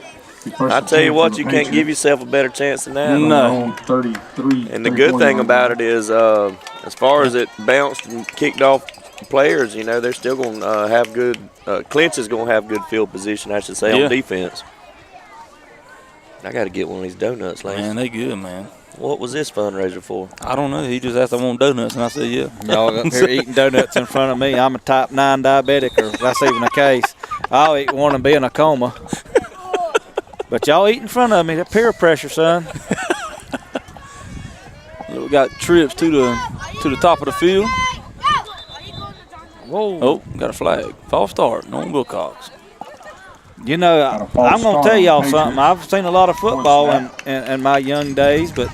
I tell you what, you can't give yourself a better chance than that. No. 33. And the good thing about it is, as far as it bounced and kicked off players, you know, they're still going to have good. Clinch is going to have good field position, I should say, on defense. I got to get one of these donuts, Lance. Man, they good, man. What was this fundraiser for? I don't know. He just asked if I want donuts, and I said, yeah. Y'all up here eating donuts in front of me. I'm a type 9 diabetic, or if that's even a case. I'll eat one and be in a coma. But y'all eat in front of me. That peer pressure, son. We got trips to the top of the field. Whoa. Oh, got a flag. False start. No Wilcox. You know, I'm going to tell y'all something. I've seen a lot of football in my young days, but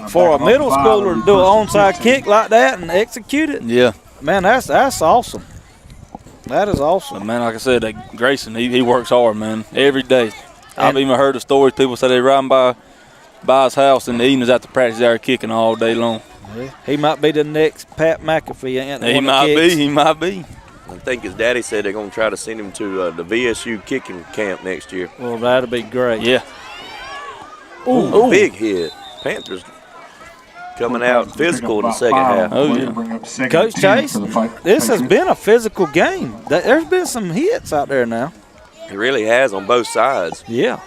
for a middle schooler to do an onside kick like that and execute it, yeah, man, that's awesome. That is awesome. But man, like I said, Grayson, he works hard, man, every day. I've even heard the stories. People say they riding by his house in the evenings after practice, they're kicking all day long. Yeah. He might be the next Pat McAfee. He might be. I think his daddy said they're going to try to send him to the VSU kicking camp next year. Well, that'll be great. Yeah. Ooh. Big hit. Panthers coming out physical in the second half. Oh, yeah. Coach Chase, this has been a physical game. There's been some hits out there now. It really has on both sides. Yeah.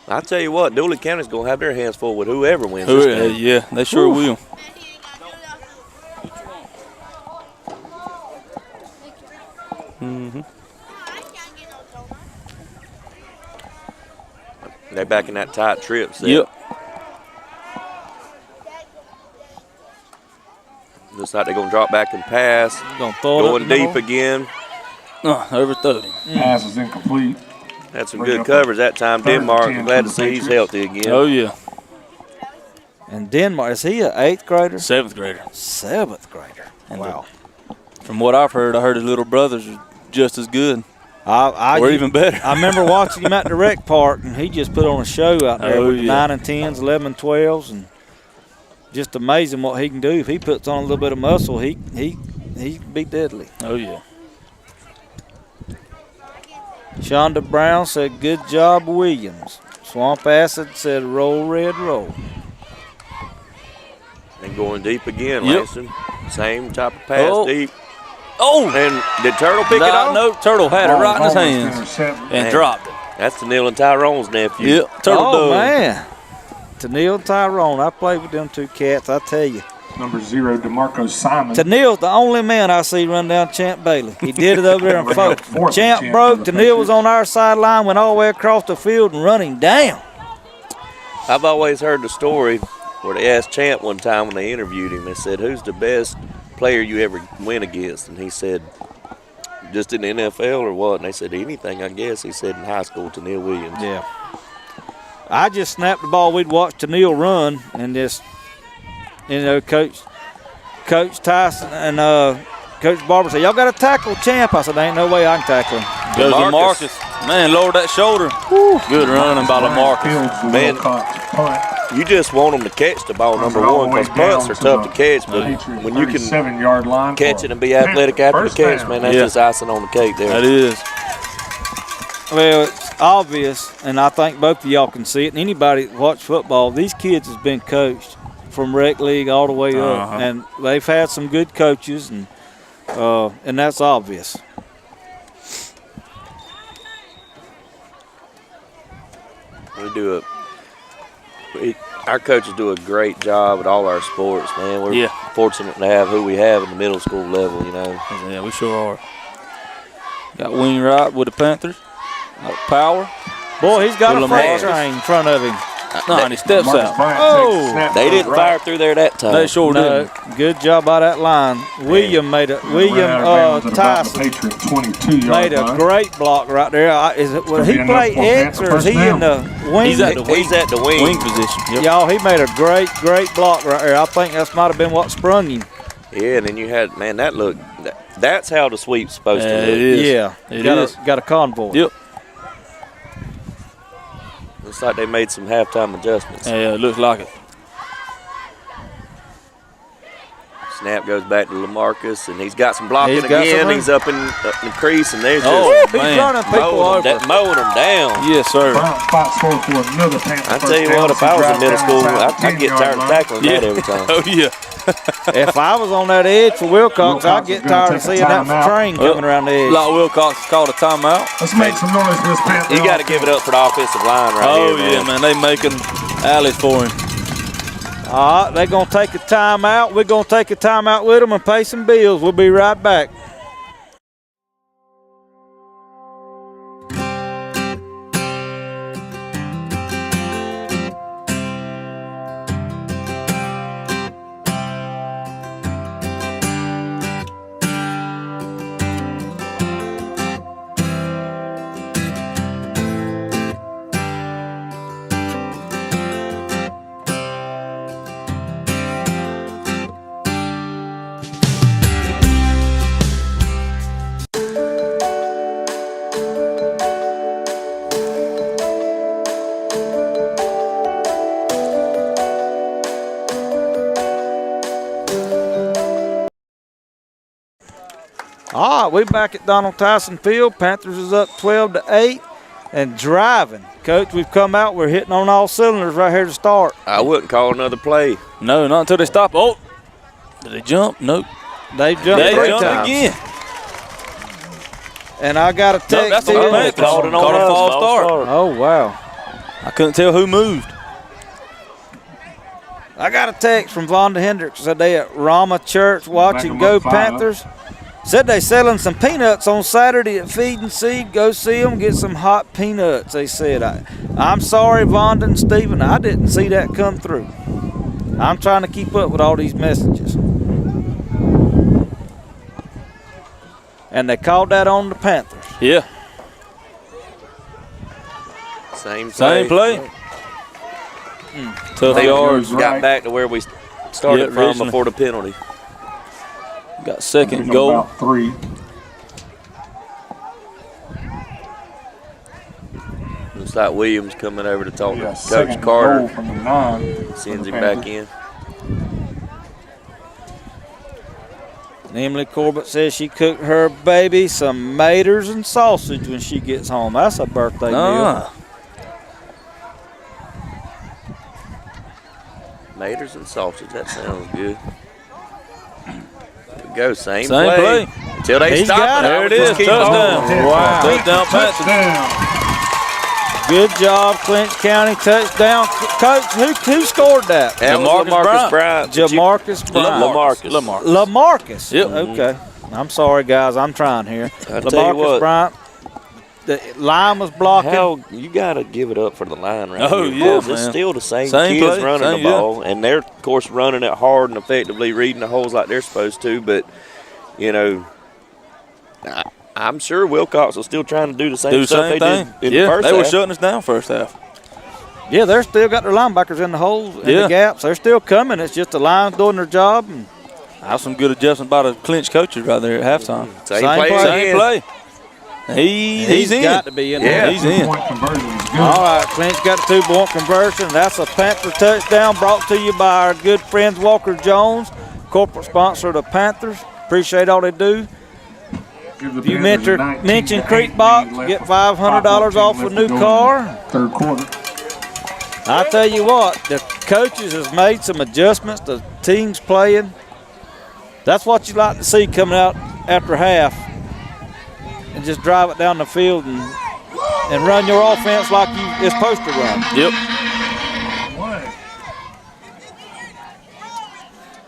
I tell you what, Dooley County's going to have their hands full with whoever wins this game. Yeah, they sure will. Mm-hmm. They're back in that tight trip set. Yep. Looks like they're going to drop back and pass. Going deep again. Overthrew him. Pass is incomplete. Had some good coverage that time. Denmark, I'm glad to see he's healthy again. Oh, yeah. And Denmark, is he an 8th grader? 7th grader. 7th grader. Wow. From what I've heard, I heard his little brothers are just as good. Or even better. I remember watching him at the rec park, and he just put on a show out there with the 9 and 10s, 11 and 12s, and just amazing what he can do. If he puts on a little bit of muscle, he can be deadly. Oh, yeah. Shonda Brown said, "Good job, Williams." Swamp Acid said, "Roll, Red, roll." And going deep again, Yep. Langston. Same type of pass, deep. Oh! And did Turtle pick it off? No, Turtle had it right in his hands and dropped it. That's Tennille and Tyrone's nephew. Yep, Turtle dove. Man. Tennille and Tyrone. I played with them two cats, I tell you. Number 0, DeMarco Simon. Tennille's the only man I see run down Champ Bailey. He did it over there in Folk. Champ broke. Tennille was on our sideline, went all the way across the field and run him down. I've always heard the story where they asked Champ one time when they interviewed him, they said, "Who's the best player you ever win against?" And he said, "Just in the NFL or what?" And they said, "Anything, I guess." He said, "In high school, Tennille Williams." Yeah. I just snapped the ball. We'd watch Tennille run and just, Coach Tyson and Coach Barber said, "Y'all got to tackle Champ." I said, "There ain't no way I can tackle him." Goes LaMarcus. Man, lowered that shoulder. Good running by LaMarcus. Man, you just want them to catch the ball, number one, because punts are tough to catch. But when you can 7-yard line catch it and be athletic after the catch, man, that's just icing on the cake there. That is. Well, it's obvious, and I think both of y'all can see it. And anybody that watch football, these kids has been coached from rec league all the way up, and they've had some good coaches, and that's obvious. Our coaches do a great job at all our sports, man. We're fortunate to have who we have in the middle school level, Yeah, we sure are. Got Wainwright with the Panthers. Power. Boy, he's got a freight train in front of him. No, and he steps out. Oh, they didn't fire through there that time. They sure did. Good job by that line. William Tyson made a great block right there. Will he play X or is he in the wing? He's at the wing position. Yep. Y'all, he made a great block right there. I think that might have been what sprung him. Yeah, and then you had, man, that's how the sweep's supposed to look. It is. Yeah, got a convoy. Yep. Looks like they made some halftime adjustments. Yeah, it looks like it. Snap goes back to LaMarcus, and he's got some blocking again. He's up in the crease, and there's he's running people over. Mowing them down. Yes, sir. I tell you what, if I was in middle school, I'd get tired of tackling that every time. Oh, yeah. If I was on that edge for Wilcox, I'd get tired of seeing that train coming around the edge. Like Wilcox called a timeout. Let's make some noise for this Panther. You got to give it up for the offensive line right here, man. They making alleys for him. All right, they're going to take a timeout. We're going to take a timeout with them and pay some bills. We'll be right back. All right, we back at Donald Tyson Field. Panthers is up 12-8 and driving. Coach, we've come out. We're hitting on all cylinders right here to start. I wouldn't call another play. No, not until they stop. Oh, did they jump? Nope. They jumped They three jumped times. again. And I got a text. That's here. on the Panthers. Called a false start. Oh, wow. I couldn't tell who moved. I got a text from Vonda Hendricks. Said they at Rama Church watching Go Panthers. Said they selling some peanuts on Saturday at Feed and Seed. Go see them, get some hot peanuts, they said. I'm sorry, Vonda and Stephen, I didn't see that come through. I'm trying to keep up with all these messages. And they called that on the Panthers. Yeah. Same play. Tough yards. Got back to where we started from originally. before the penalty. Got second goal. About 3. Looks like Williams coming over to talk to Coach second Carter. goal from the 9. Sends him back in. Emily Corbett says she cooked her baby some maters and sausage when she gets home. That's a birthday meal. Maters and sausage, that sounds good. There we go, same Same play. play. Until they He's stop got it. it. There it is. Touchdown. Wow. Touchdown, Panthers. Good job, Clinch County. Touchdown. Coach, who scored that? That was LaMarcus Bryant. Jamarcus Bryant. LaMarcus. Yep. Okay. I'm sorry, guys. I'm trying here. I'll tell you LaMarcus what. Bryant. The line was blocking. Hell, you got to give it up for the line right Oh, here. yeah, It's man. still the same Same kids play, running same, the ball, and they're, of course, running it hard and effectively reading the holes like they're supposed to. But, you know, I'm sure Wilcox was still trying to do the same stuff they did in the first half. They were shutting us down first half. Yeah, they're still got their linebackers in the holes and the gaps. They're still coming. It's just the line's doing their job. And That's some good adjustment by the Clinch coaches right there at halftime. Same play. He's in. got to be in Yeah, there. he's in. Point conversion is good. All right, Clinch got a 2-point conversion. That's a Panther touchdown brought to you by our good friends Walker Jones, corporate sponsor of the Panthers. Appreciate all they do. If you mention Creek Box, get $500 off a new car. Third quarter. I tell you what, the coaches has made some adjustments. The teams playing. That's what you like to see coming out after half, and just drive it down the field and run your offense like you're supposed to run. Yep.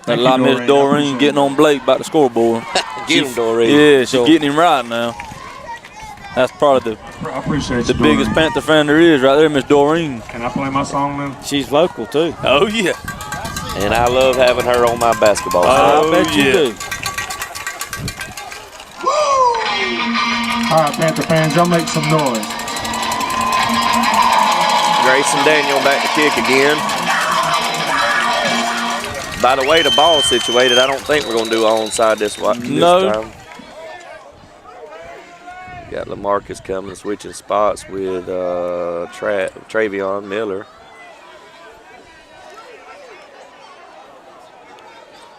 That like Miss Doreen getting on Blake about the scoreboard. Get him, Doreen. Yeah, she's getting him right now. That's probably I appreciate the you, biggest Doreen. Panther fan there is right there, Miss Doreen. Can I play my song now? She's local too. Oh, yeah. And I love having her on my basketball team. I bet you do. All right, Panther fans, y'all make some noise. Grayson Daniel back to kick again. By the way the ball's situated, I don't think we're going to do onside this time. Got LaMarcus coming, switching spots with Travion Miller.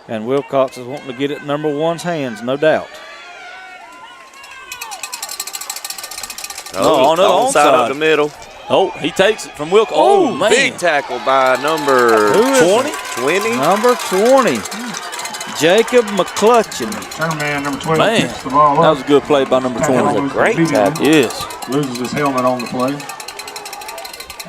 And Wilcox is wanting to get it in number one's hands, no doubt. Oh, another onside up the middle. Oh, he takes it from Wilcox. Oh, man. Big tackle by number 20. Number 20. Jacob McClutchin. Turn man number 12 Man, picks the ball that up. was a good play by number 20. That was a great tackle. Yes. Loses his helmet on the play.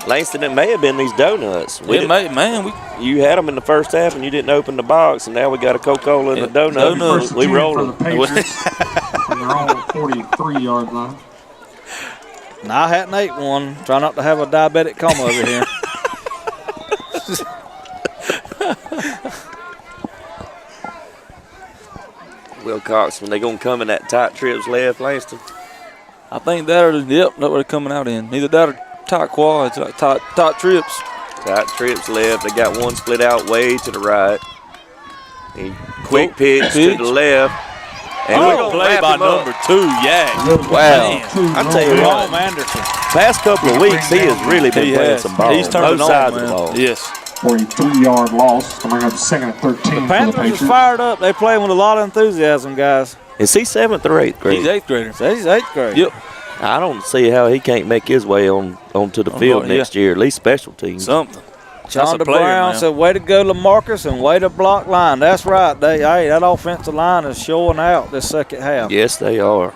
Langston, it may have been these donuts. You had them in the first half and you didn't open the box, and now we got a Coca-Cola and a donut. We rolling. For the Patriots on their own 43-yard line. Now I hadn't ate one. Try not to have a diabetic coma over here. Wilcox, when they going to come in that tight trips left, Langston? I think that or, that's what they're coming out in. Either that or tight quads, like tight trips. Tight trips left. They got one split out way to the right. Quick pitch to the left. And we're going to play by number 2, yeah. Wow. I tell you what, Anderson. past couple of weeks, he has really been playing some ball. He's turning both sides of the man. ball. Yes. For a 3-yard loss. Coming up second and 13 The for the Panthers is Patriots. fired up. They playing with a lot of enthusiasm, guys. Is he 7th or 8th grade? He's 8th grader. He's 8th grade. Yep. I don't see how he can't make his way onto the field next year, at least special teams. Something. Chonda Brown said, way to go, LaMarcus, and way to block line. That's right. Hey, that offensive line is showing out this second half. Yes, they are.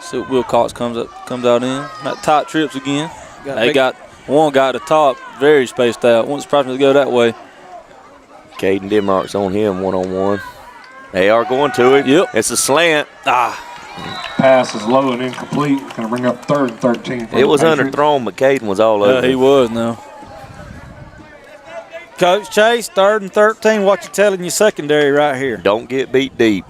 See what Wilcox comes out in. That tight trips again. They big- got one guy at the top, very spaced out. Wouldn't surprise me to go that way. Caden Denmark's on him one-on-one. They are going to it. Yep. It's a slant. Pass is low and incomplete. Going to bring up 3rd and 13. It was underthrown, but Caden was all over. He was now. Coach Chase, 3rd and 13. What you telling your secondary right here? Don't get beat deep.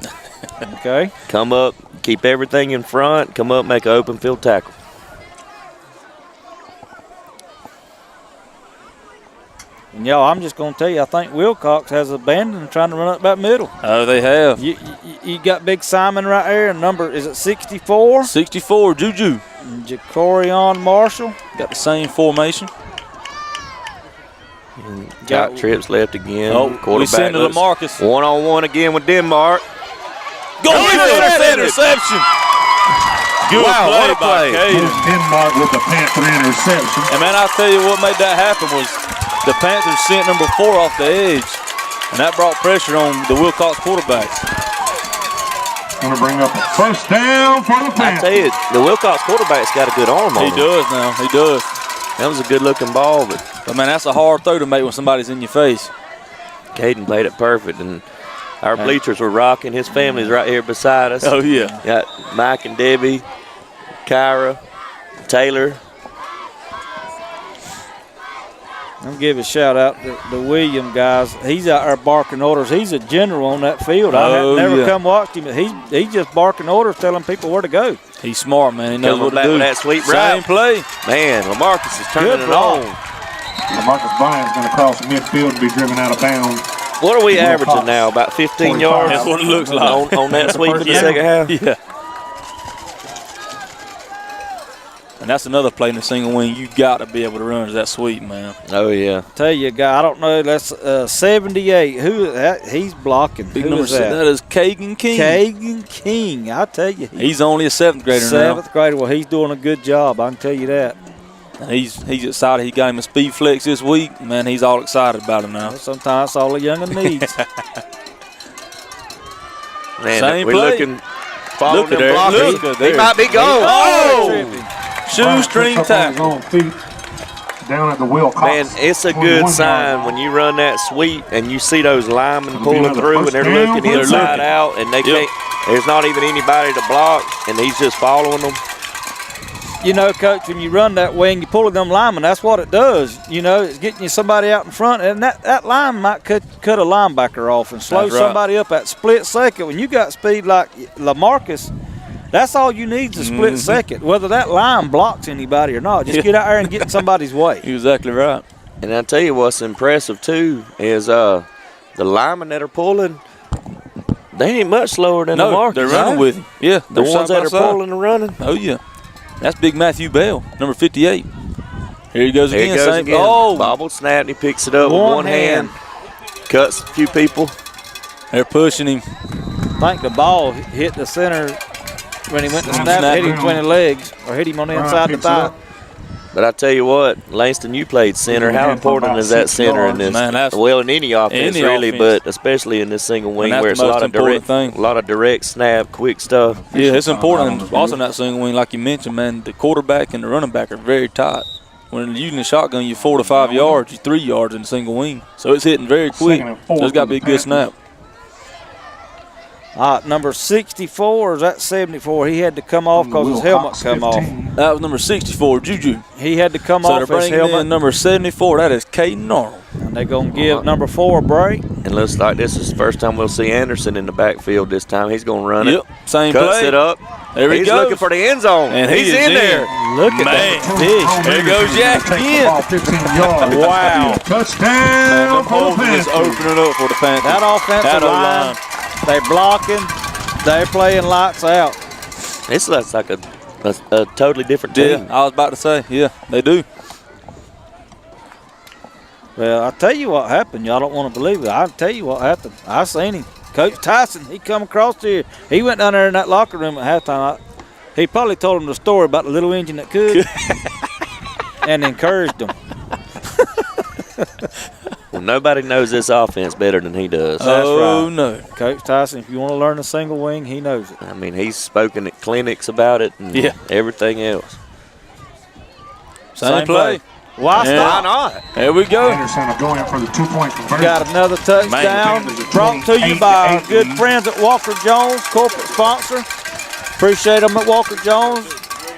Okay. Come up, keep everything in front. Come up, make an open field tackle. And y'all, I'm just going to tell you, I think Wilcox has abandoned trying to run up that middle. Oh, they have. You got Big Simon right there, and number, is it 64? 64, Juju. And Jacorion Marshall. Got the same formation. Got trips left again. Oh, we send to LaMarcus. One-on-one again with Denmark. Go interception. Good play by Caden. Denmark with the Panther interception. And, man, I'll tell you what made that happen was the Panthers sent number 4 off the edge, and that brought pressure on the Wilcox quarterbacks. Going to bring up a 1st down for the Panthers. I tell you, the Wilcox quarterback's got a good arm on him. He does now. He does. That was a good-looking ball, but man, that's a hard throw to make when somebody's in your face. Caden played it perfect, and our bleachers were rocking. His family's right here beside us. Oh, yeah. Got Mike and Debbie, Kyra, Taylor. I'll give a shout out to the William guys. He's out there barking orders. He's a general on that field. I have never come watched him. He's just barking orders, telling people where to go. He's smart, man. He knows what to back do. With that sweet Same route. play. Man, LaMarcus is turning it block. on. LaMarcus Bryant's going to cross midfield and be driven out of bounds. What are we averaging now? About 15 yards? That's what it looks like. On that sweep in the second half? Yeah. And that's another play in the single wing you got to be able to run is that sweep, man. Oh, yeah. Tell you, guy, I don't know. That's 78. He's blocking. Big Who number is that? that is Kagan King. Kagan King. I tell you. He's only a 7th grader now. 7th grader. Well, he's doing a good job. I can tell you that. And he's excited. He got him a speed flex this week. Man, he's all excited about him now. Well, sometimes that's all a young'un needs. Man, Same we're play. looking, following Look him at blocking. there. He might be gone. Oh! Shoestring tackle. Down at the Wilcox. Man, it's a good sign when you run that sweep and you see those linemen pulling through and they're looking inside out and they can't. There's not even anybody to block, and he's just following them. You know, Coach, when you run that way and you pull them linemen, that's what it does. You know, it's getting you somebody out in front, and that line might cut a linebacker off and slow somebody up at split second. When you got speed like LaMarcus, that's all you need is a split second, whether that line blocks anybody or not. Just get out there and get in somebody's way. You're exactly right. And I'll tell you what's impressive, too, is the linemen that are pulling, they ain't much slower than LaMarcus. They're running with him. Yeah, the ones that are pulling and running. Oh, yeah. That's Big Matthew Bell, number 58. Here he goes again. Here he goes again. Oh! Bobbled snap, and he picks it up with one hand. Cuts a few people. They're pushing him. I think the ball hit the center when he went to snap, hit him between the legs, or hit him on the inside the thigh. But I tell you what, Langston, you played center. How important is that center in this? Man, well, in any offense, really, but especially in this single wing where it's a lot of direct snap, quick stuff. Yeah, it's important. Also in that single wing, like you mentioned, man, the quarterback and the running back are very tight. When you're using the shotgun, you're 4 to 5 yards, you're 3 yards in the single wing. So it's hitting very quick. So it's got to be a good snap. Number 64, is that 74? He had to come off because his helmet come off. That was number 64, Juju. He had to come off his helmet. So in number 74, that is Caden Arnold. And they're going to give number 4 a break. And looks like this is the first time we'll see Anderson in the backfield this time. He's going to run it. Same Cuts play. It up. There he He's goes. looking for the end zone. And he's in there. Look at that fish. There goes Jack again. 15 yards. Wow. Touchdown for the Panthers. Opening up for the Panthers. That offensive line, they blocking, they playing lights out. This looks like a totally different team. Yeah, I was about to say, yeah, they do. Well, I'll tell you what happened. Y'all don't want to believe it. I'll tell you what happened. I seen him. Coach Tyson, he come across here. He went down there in that locker room at halftime. He probably told him the story about the little engine that could and encouraged him. Well, nobody knows this offense better than he does. That's right. No. Coach Tyson, if you want to learn a single wing, he knows it. I mean, he's spoken at clinics about it and everything else. Same play. Why not? There we go. Anderson going for the 2-point conversion. Got another touchdown brought to you by our good friends at Walker Jones, corporate sponsor. Appreciate them at Walker Jones.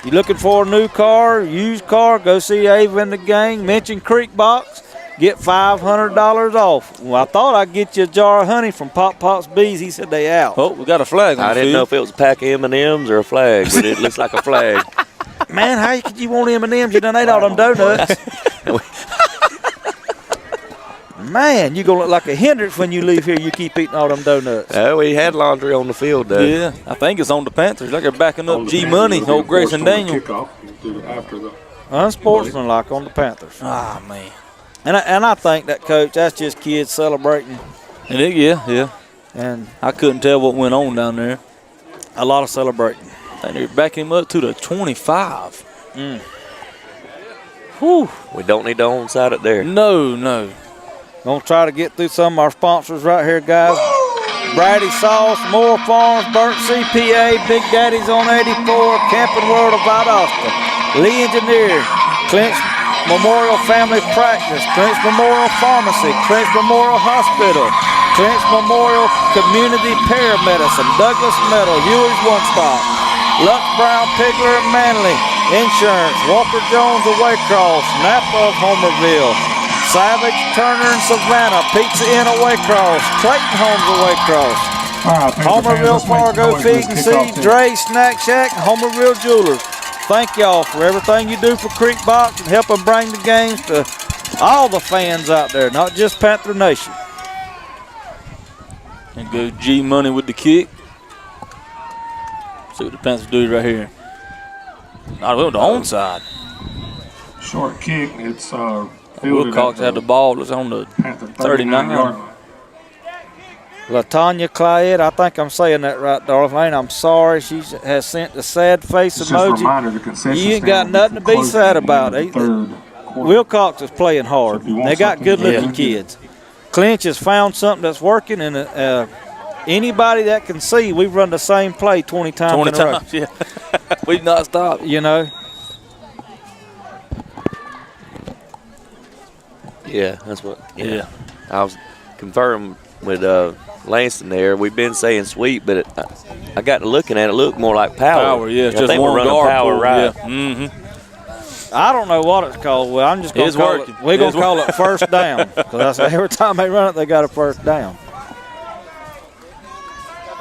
You looking for a new car, used car, go see Ava and the gang. Mention Creek Box. Get $500 off. Well, I thought I'd get you a jar of honey from Pop Pop's Bees. He said they out. Oh, we got a flag on I the didn't know field. if it was a pack of M&Ms or a flag, but it looks like a flag. Man, how could you want M&Ms? You done ate all them donuts. Man, you going to look like a Hendrix when you leave here. You keep eating all them donuts. Oh, we had laundry on the field, though. Yeah, I think it's on the Panthers. Like they're backing up G-Money, old Grayson Daniel. Unsportsmanlike on the Panthers. Ah, man. And I think that, Coach, that's just kids celebrating. And yeah. And I couldn't tell what went on down there. A lot of celebrating. And they're backing him up to the 25. Whew. We don't need to onside it there. No. Gonna try to get through some of our sponsors right here, guys. Brady Sauce, Moore Farms, Burnt CPA, Big Daddy's on 84, Camping World of Valdosta, Lee Engineer, Clinch Memorial Family Practice, Clinch Memorial Pharmacy, Clinch Memorial Hospital, Clinch Memorial Community Paramedicine, Douglas Metal, Ewers One Stop, Lux Brown, Pigler and Manley, Insurance, Walker Jones of Waycross, Napa of Homerville, Savage, Turner and Savannah, Pizza Inn of Waycross, Clayton Homes of Waycross, Homerville Fargo Feed and Seed, Dre Snack Shack, and Homerville Jewelers. Thank y'all for everything you do for Creek Box and helping bring the games to all the fans out there, not just Panther Nation. And go G-Money with the kick. See what the Panthers do right here. Not on the onside. Short kick. It's Wilcox had the ball. It's on the 39. LaTanya Clyde, I think I'm saying that right, Darlene. I'm sorry. She has sent the sad face emoji. You ain't got nothing to be sad about. Wilcox is playing hard. They got good-looking kids. Clinch has found something that's working, and anybody that can see, we've run the same play 20 times 20 in a row. times, yeah. We've not stopped. You know? Yeah, that's what. Yeah. I was conferring with Langston there. We've been saying sweep, but I got to looking at it. Look more like power. Power, yeah. I Just think one we're running guard power pull, right. Yeah. Mm-hmm. I don't know what it's called. Well, I'm just going to call it. We're going to call it first down, because every time they run it, they got a first down.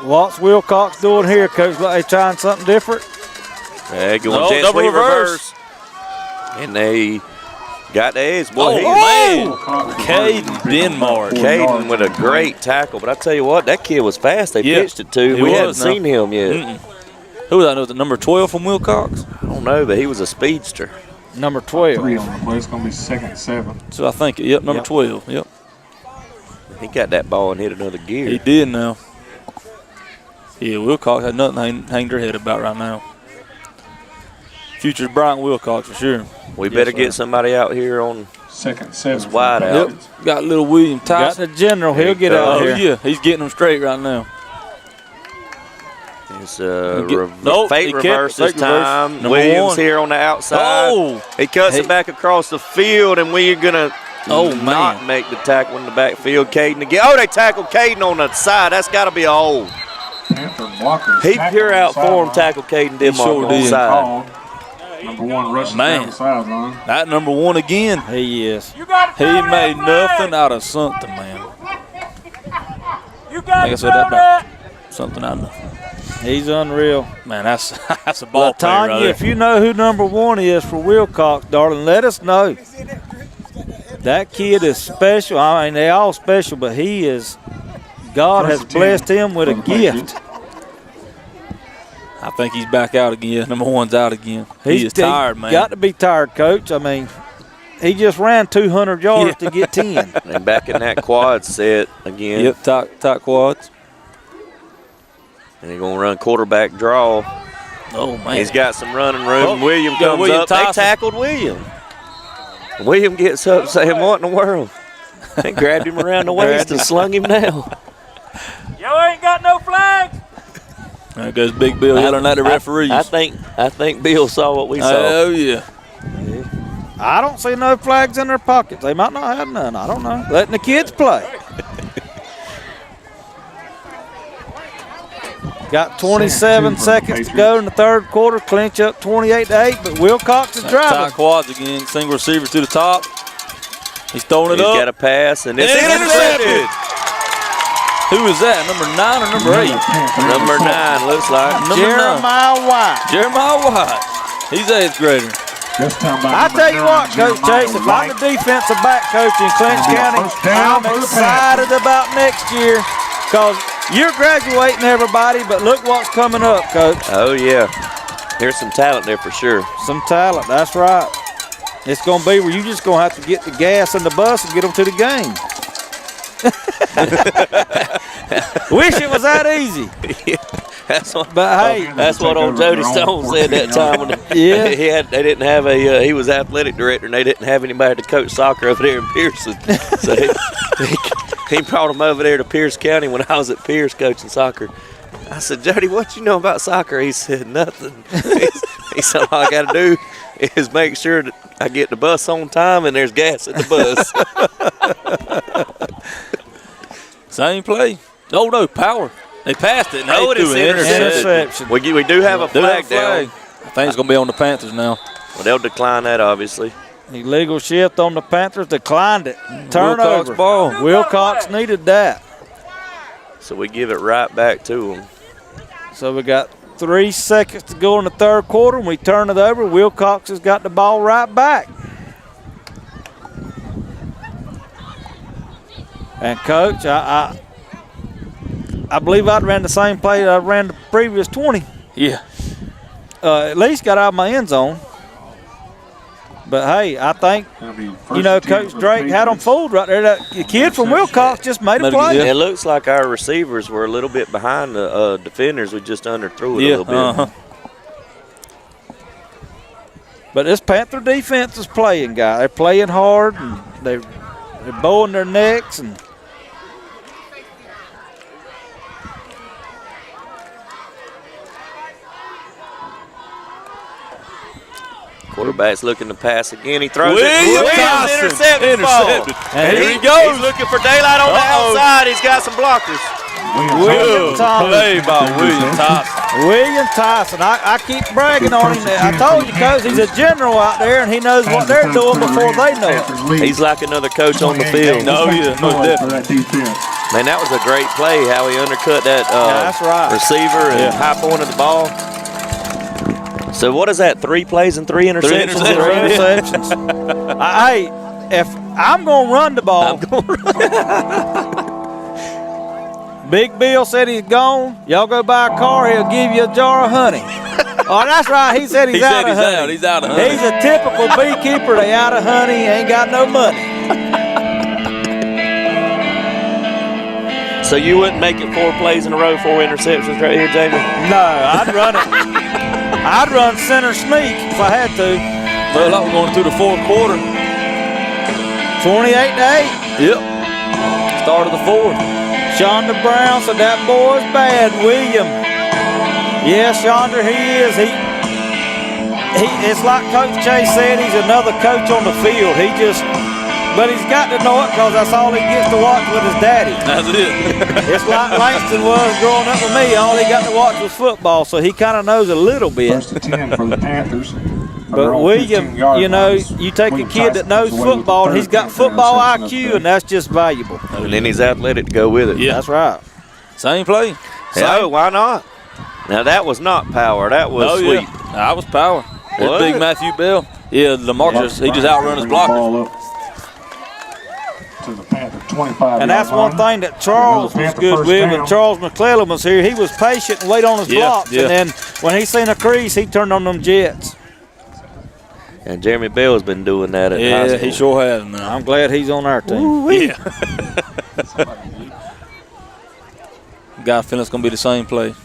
What's Wilcox doing here, Coach? They trying something different? They're going jet double sweep reverse. And they got the edge. Boy, man. Caden Denmark. Caden with a great tackle. But I tell you what, that kid was fast. They pitched it to. We hadn't seen him yet. Who was that? Was it number 12 from Wilcox? I don't know, but he was a speedster. Number 12. 3 on the play. It's going to be 2nd and 7. So I think, number 12. Yep. He got that ball and hit another gear. He did now. Yeah, Wilcox had nothing to hang their head about right now. Future's Bryant Wilcox for sure. We better get somebody out here on 2nd, 7. wide out. Yep. Got little William Tyson. Got the general. He'll get out here. Yeah, he's getting them straight right now. It's fake reverse this time. Number Williams 1 here on the outside. He cuts it back across the field, and we're going to not make the tackle in the backfield. Caden again. Oh, they tackled Caden on the side. That's got to be a hold. He pure outformed tackled Caden Denmark on the side. Number 1 rushing down the sideline. That number 1 again. He is. He made nothing out of something, man. Like I said, that about something out of nothing. He's unreal. Man, that's a ball player right Tanya, there. if you know who number 1 is for Wilcox, darling, let us know. That kid is special. I mean, they all special, but he is. God has blessed him with a gift. I think he's back out again. Number 1's out again. He is tired, man. Got to be tired, Coach. I mean, he just ran 200 yards to get 10. And back in that quad set again. Yep, tight quads. And they're going to run quarterback draw. Oh, man. He's got some running room. Oh, William comes William up. Tyson. They tackled William. William gets up saying, what in the world? They grabbed him around the waist and slung him down. Yo ain't got no flags. There goes Big Bill yelling at the referees. I think Bill saw what we saw. Oh, yeah. I don't see no flags in their pockets. They might not have none. I don't know. Letting the kids play. Got 27 seconds to go in the third quarter. Clinch up 28-8, but Wilcox is driving. Tight quads again. Single receiver to the top. He's throwing it up. He's got a pass, and it's intercepted. Who is that? Number 9 or number 8? Number 9, looks like. Jeremiah White. Jeremiah White. He's 8th grader. I tell you what, Coach Chase, if I'm the defensive back coach in Clinch County, I'm excited about next year because you're graduating everybody, but look what's coming up, Coach. Oh, yeah. There's some talent there for sure. Some talent, that's right. It's going to be where you're just going to have to get the gas in the bus and get them to the game. Wish it was that easy. Yeah, that's what. But hey, that's what old Jody Stone said that time when yeah. They didn't have he was athletic director and they didn't have anybody to coach soccer over there in Pearson. So he brought him over there to Pierce County when I was at Pierce coaching soccer. I said, Jody, what you know about soccer? He said, nothing. He said, all I got to do is make sure that I get the bus on time and there's gas in the bus. Same play. Oh, no, power. They passed it. No, it is interception. We do have a flag down. I think it's going to be on the Panthers now. Well, they'll decline that, obviously. Illegal shift on the Panthers, declined it. Turnover. Wilcox ball. Wilcox needed that. So we give it right back to them. So we got 3 seconds to go in the third quarter, and we turn it over. Wilcox has got the ball right back. And, Coach, I believe I ran the same play I ran the previous 20. Yeah. At least got out of my end zone. But, hey, I think, Coach Drake had them fooled right there. That kid from Wilcox just made a play. It looks like our receivers were a little bit behind the defenders. We just underthrew it a little bit. Uh-huh. But this Panther defense is playing, guys. They're playing hard, and they're bowing their necks. And quarterback's looking to pass again. He throws Williams it. Intercepted. And here he goes. He's looking for daylight on the outside. He's got some blockers. William Tyson. Play by William Tyson. William Tyson. I keep bragging on him. I told you, Coach, he's a general out there, and he knows what they're doing before they know it. He's like another coach on the field. No, yeah, most definitely. Man, that was a great play, how he undercut that that's right. receiver and high pointed the ball. So what is that, 3 plays and 3 interceptions? 3 interceptions. Hey, if I'm going to run the ball. Big Bill said he's gone. Y'all go buy a car, he'll give you a jar of honey. Oh, that's right. He said he's out of honey. He's out of honey. He's a typical beekeeper. They out of honey, ain't got no money. So you wouldn't make it 4 plays in a row, 4 interceptions right here, Jamie? No, I'd run it. I'd run center sneak if I had to. Well, that was going through the fourth quarter. 28-8. Yep. Start of the fourth. Shonda Brown said that boy's bad. William. Yes, Shonda, he is. It's like Coach Chase said, he's another coach on the field. But he's got to know it because that's all he gets to watch with his daddy. That's it. It's like Langston was growing up with me. All he got to watch was football, so he kind of knows a little bit. First and 10 for the Panthers. But William, you take a kid that knows football, and he's got football IQ, and that's just valuable. And then he's athletic to go with it. Yeah, that's right. Same play. Oh, why not? Now, that was not power. That was sweet. Yeah. That was power. That's Big Matthew Bell. Yeah, Lamarcus, he just outrun his blockers. To the Panther 25. And that's one thing that Charles was good with. When Charles McClellan was here, he was patient and wait on his blocks. Yeah. And then when he seen a crease, he turned on them jets. And Jeremy Bell's been doing that at high school. Yeah, he sure has, man. I'm glad he's on our team. Ooh-wee. Yeah. Got a feeling it's going to be the same play.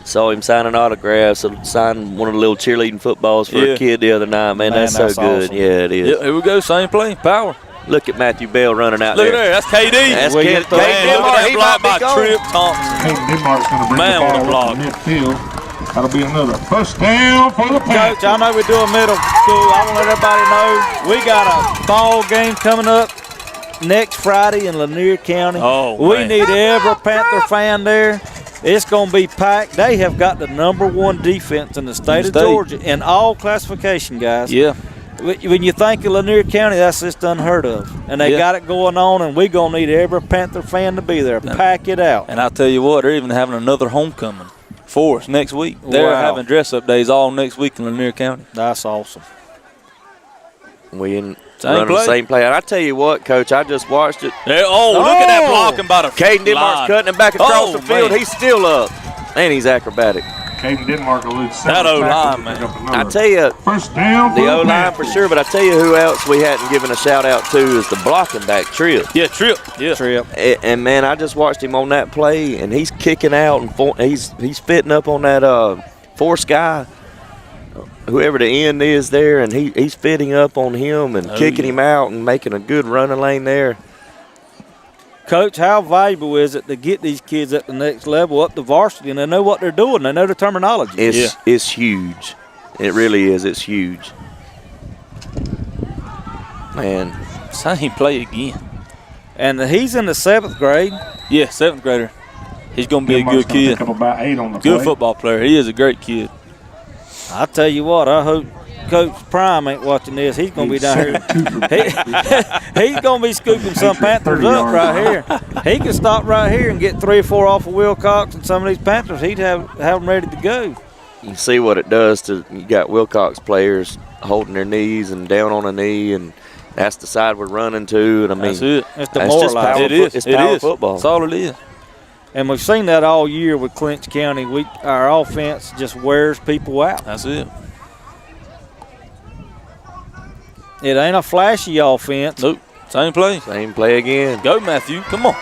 Saw him signing autographs, signing one of the little cheerleading footballs for a kid the other night. Man, that's so good. Awesome. Yeah, it is. Yeah, here we go, same play, power. Look at Matthew Bell running out Look there. at there, that's KD. That's Look Kid at that block by Trip Thompson. Hayden Denmark's going to bring Man, the what a ball block. up to midfield. That'll be another first down for the Panthers. Coach, I know we're doing middle school. I want to let everybody know we got a ball game coming up next Friday in Lanier County. Oh, we man. need every Panther fan there. It's going to be packed. They have got the #1 defense in the state of Georgia in all classification, guys. Yeah. When you think of Lanier County, that's just unheard of. And they got it going on, and we're going to need every Panther fan to be there. Pack it out. And I'll tell you what, they're even having another homecoming for us next week. They're having dress-up days all next week in Lanier County. That's awesome. We in running the same play. And I tell you what, Coach, I just watched it. Look at that blocking by the Caden Denmark's cutting him back across the field. Man. He's still up. And he's acrobatic. Caden Denmark will lose 7 That O-line, tackles. man. I tell you, first down for the O-line for sure, but I tell you who else we hadn't given a shout-out to is the blocking back, Trip. Yeah, Trip. Yeah. Trip. And, man, I just watched him on that play, and he's kicking out, and he's fitting up on that force guy, whoever the end is there, and he's fitting up on him and kicking him out and making a good running lane there. Coach, how valuable is it to get these kids at the next level, up to varsity, and they know what they're doing? They know the terminology. It's huge. It really is. It's huge. Man. Same play again. And he's in the 7th grade. Yeah, 7th grader. He's going to be a good kid. Pick up about 8 on the Good play. football player. He is a great kid. I tell you what, I hope Coach Prime ain't watching this. He's going to be down here. He's going to be scooping some Panthers up right here. He can stop right here and get 3 or 4 off of Wilcox and some of these Panthers. He'd have them ready to go. You see what it does to – you got Wilcox players holding their knees and down on a knee, and that's the side we're running to. And I mean, That's it. It's demoralizing. It is. It's power football. That's all it is. And we've seen that all year with Clinch County. Our offense just wears people out. That's it. It ain't a flashy offense. Nope. Same play. Same play again. Go, Matthew. Come on.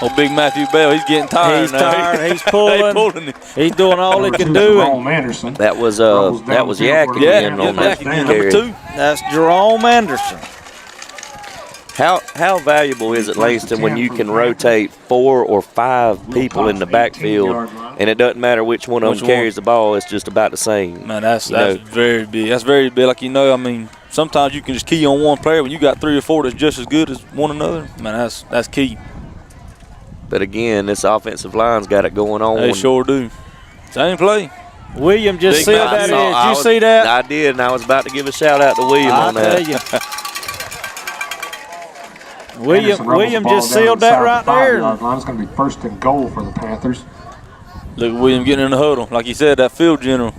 Oh, big Matthew Bell. He's getting tired. He's tired. He's pulling. He's doing all he can do. Jerome Anderson. That was Yak again on that number 2. That's Jerome Anderson. How valuable is it, Langston, when you can rotate 4 or 5 people in the backfield, and it doesn't matter which one of them carries the ball, it's just about the same. Man, that's very big. That's very big. Like, I mean, sometimes you can just key on one player when you got 3 or 4 that's just as good as one another. Man, that's key. But again, this offensive line's got it going on. They sure do. Same play. William just sealed that. Did you see that? I did, and I was about to give a shout out to William on that. William just sealed that right there. It's going to be 1st and goal for the Panthers. Look at William getting in the huddle. Like you said, that field general.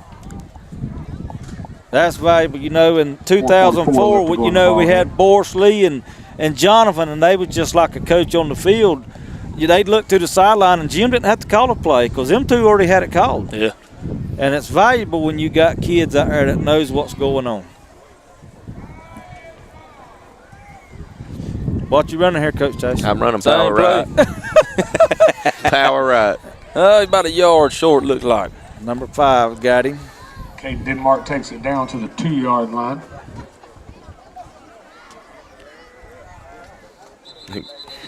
That's valuable. In 2004, we had Boris Lee and Jonathan, and they was just like a coach on the field. They'd look to the sideline, and Jim didn't have to call a play because them two already had it called. Yeah. And it's valuable when you got kids out there that knows what's going on. What you running here, Coach Chase? I'm running power right. Power right. About a yard short, looks like. Number 5 got him. Caden Denmark takes it down to the 2-yard line.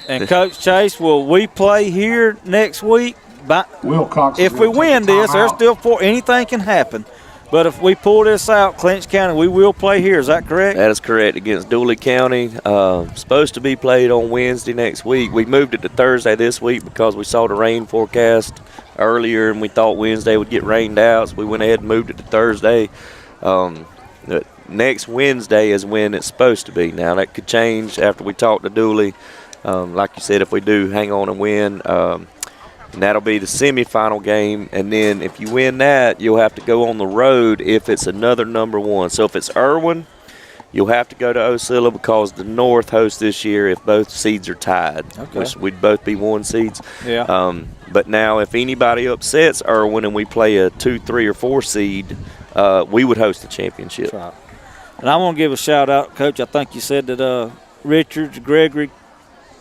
And Coach Chase, will we play here next week? Wilcox. If we win this, there's still anything can happen. But if we pull this out, Clinch County, we will play here. Is that correct? That is correct, against Dooley County. Supposed to be played on Wednesday next week. We moved it to Thursday this week because we saw the rain forecast earlier, and we thought Wednesday would get rained out, so we went ahead and moved it to Thursday. Next Wednesday is when it's supposed to be. Now, that could change after we talk to Dooley. Like you said, if we do hang on and win, and that'll be the semifinal game. And then if you win that, you'll have to go on the road if it's another #1. So if it's Irwin, you'll have to go to Ocilla because the North hosts this year if both seeds are tied, which we'd both be 1 seeds. Yeah. But now if anybody upsets Irwin and we play a 2, 3, or 4 seed, we would host the championship. That's right. And I want to give a shout-out, Coach. I think you said that Richards, Gregory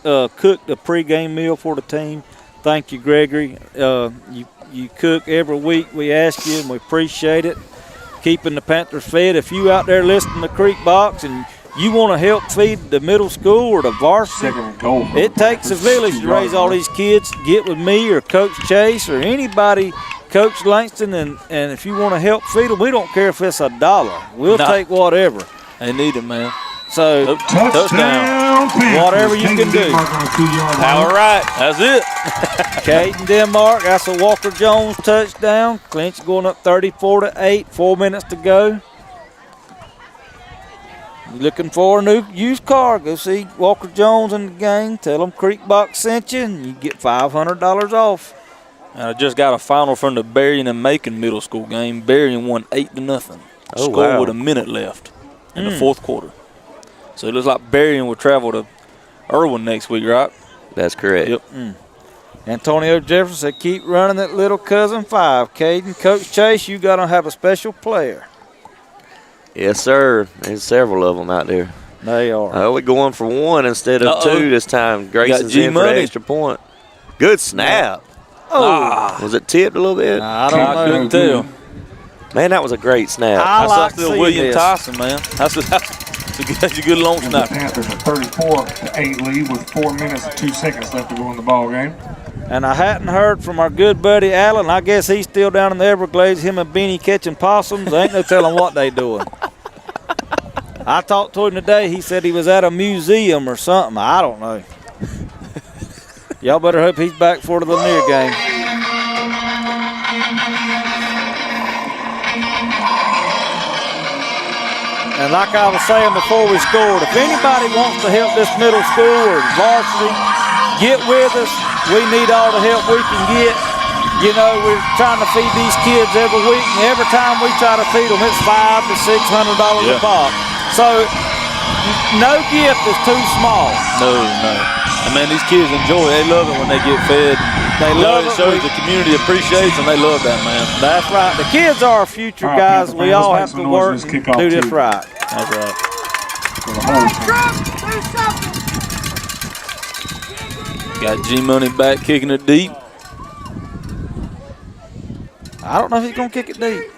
cooked a pregame meal for the team. Thank you, Gregory. you cook every week. We ask you, and we appreciate it. Keeping the Panthers fed. If you out there listening to Creek Box and you want to help feed the middle school or the varsity, it takes a village to raise all these kids. Get with me or Coach Chase or anybody, Coach Langston, and if you want to help feed them, we don't care if it's $1. We'll take whatever. They need it, man. So, touchdown. Whatever you can do. Power right. That's it. Caden Denmark, that's a Walker Jones touchdown. Clinch going up 34-8, 4 minutes to go. You looking for a new used car, go see Walker Jones in the gang. Tell them Creek Box sent you, and you get $500 off. And I just got a final from the Berrien and Macon middle school game. Berrien won 8-0. Oh, Scored wow. with a minute left in the fourth quarter. So it looks like Berrien will travel to Irwin next week, right? That's correct. Yep. Antonio Jefferson said, keep running that little cousin 5. Caden, Coach Chase, you got to have a special player. Yes, sir. There's several of them out there. They are. We're going for 1 instead of 2 this time. Grayson's in for the extra point. Good snap. Oh. Was it tipped a little bit? I don't know. I couldn't tell. Man, that was a great snap. I That's still William Tyson, man. That's a good long The snap. Panthers a 34-8 lead with 4 minutes and 2 seconds left to go in the ball game. And I hadn't heard from our good buddy Allen. I guess he's still down in the Everglades, him and Beanie catching possums. There ain't no telling what they doing. I talked to him today. He said he was at a museum or something. I don't know. Y'all better hope he's back for the Lanier game. And like I was saying before we scored, if anybody wants to help this middle school or varsity, get with us. We need all the help we can get. You know, we're trying to feed these kids every week, and every time we try to feed them, it's $500 to $600 a pop. So no gift is too small. No. I mean, these kids enjoy it. They love it when they get fed. They love it. It shows the community appreciates them. They love that, man. That's right. The kids are our future, guys. We all have to work and do this right. That's right. Got G-Money back kicking it deep. I don't know if he's going to kick it deep.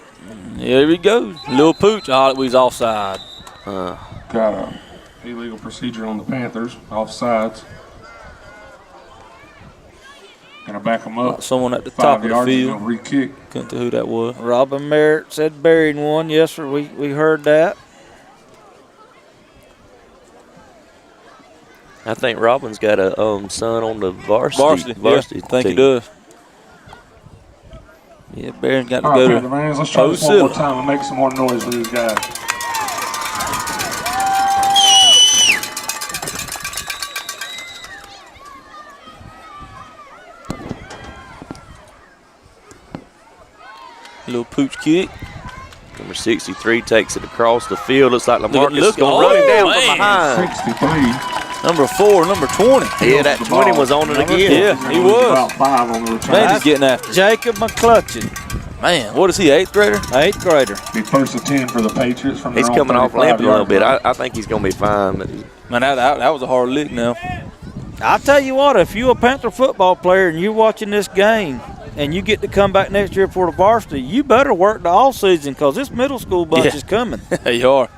Here he goes. Little Pooch. Oh, he's offside. Got a illegal procedure on the Panthers, offsides. Gonna back them up. Someone at the top of the field. Re-kick. Couldn't tell who that was. Robin Merritt said Berrien won. Yes, sir. We heard that. I think Robin's got a son on the varsity Yeah, I think he does. Yeah, Berrien got to go to man, let's try this one more time and make some more noise for these guys. Little Pooch kick. Number 63 takes it across the field. Looks like Lamarcus is going to run him down from behind. 63. Number 4, number 20. Yeah, that 20 was on it again. Yeah, he was. About 5 on the return. Man, he's getting after it. Jacob McClutchin. Man, what is he, 8th grader? 8th grader. Be first and 10 for the Patriots from He's coming off limping a little bit. I think he's going to be fine. Man, that was a hard lick now. I'll tell you what, if you're a Panther football player and you're watching this game and you get to come back next year for the varsity, you better work the all season because this middle school bunch is coming. You are.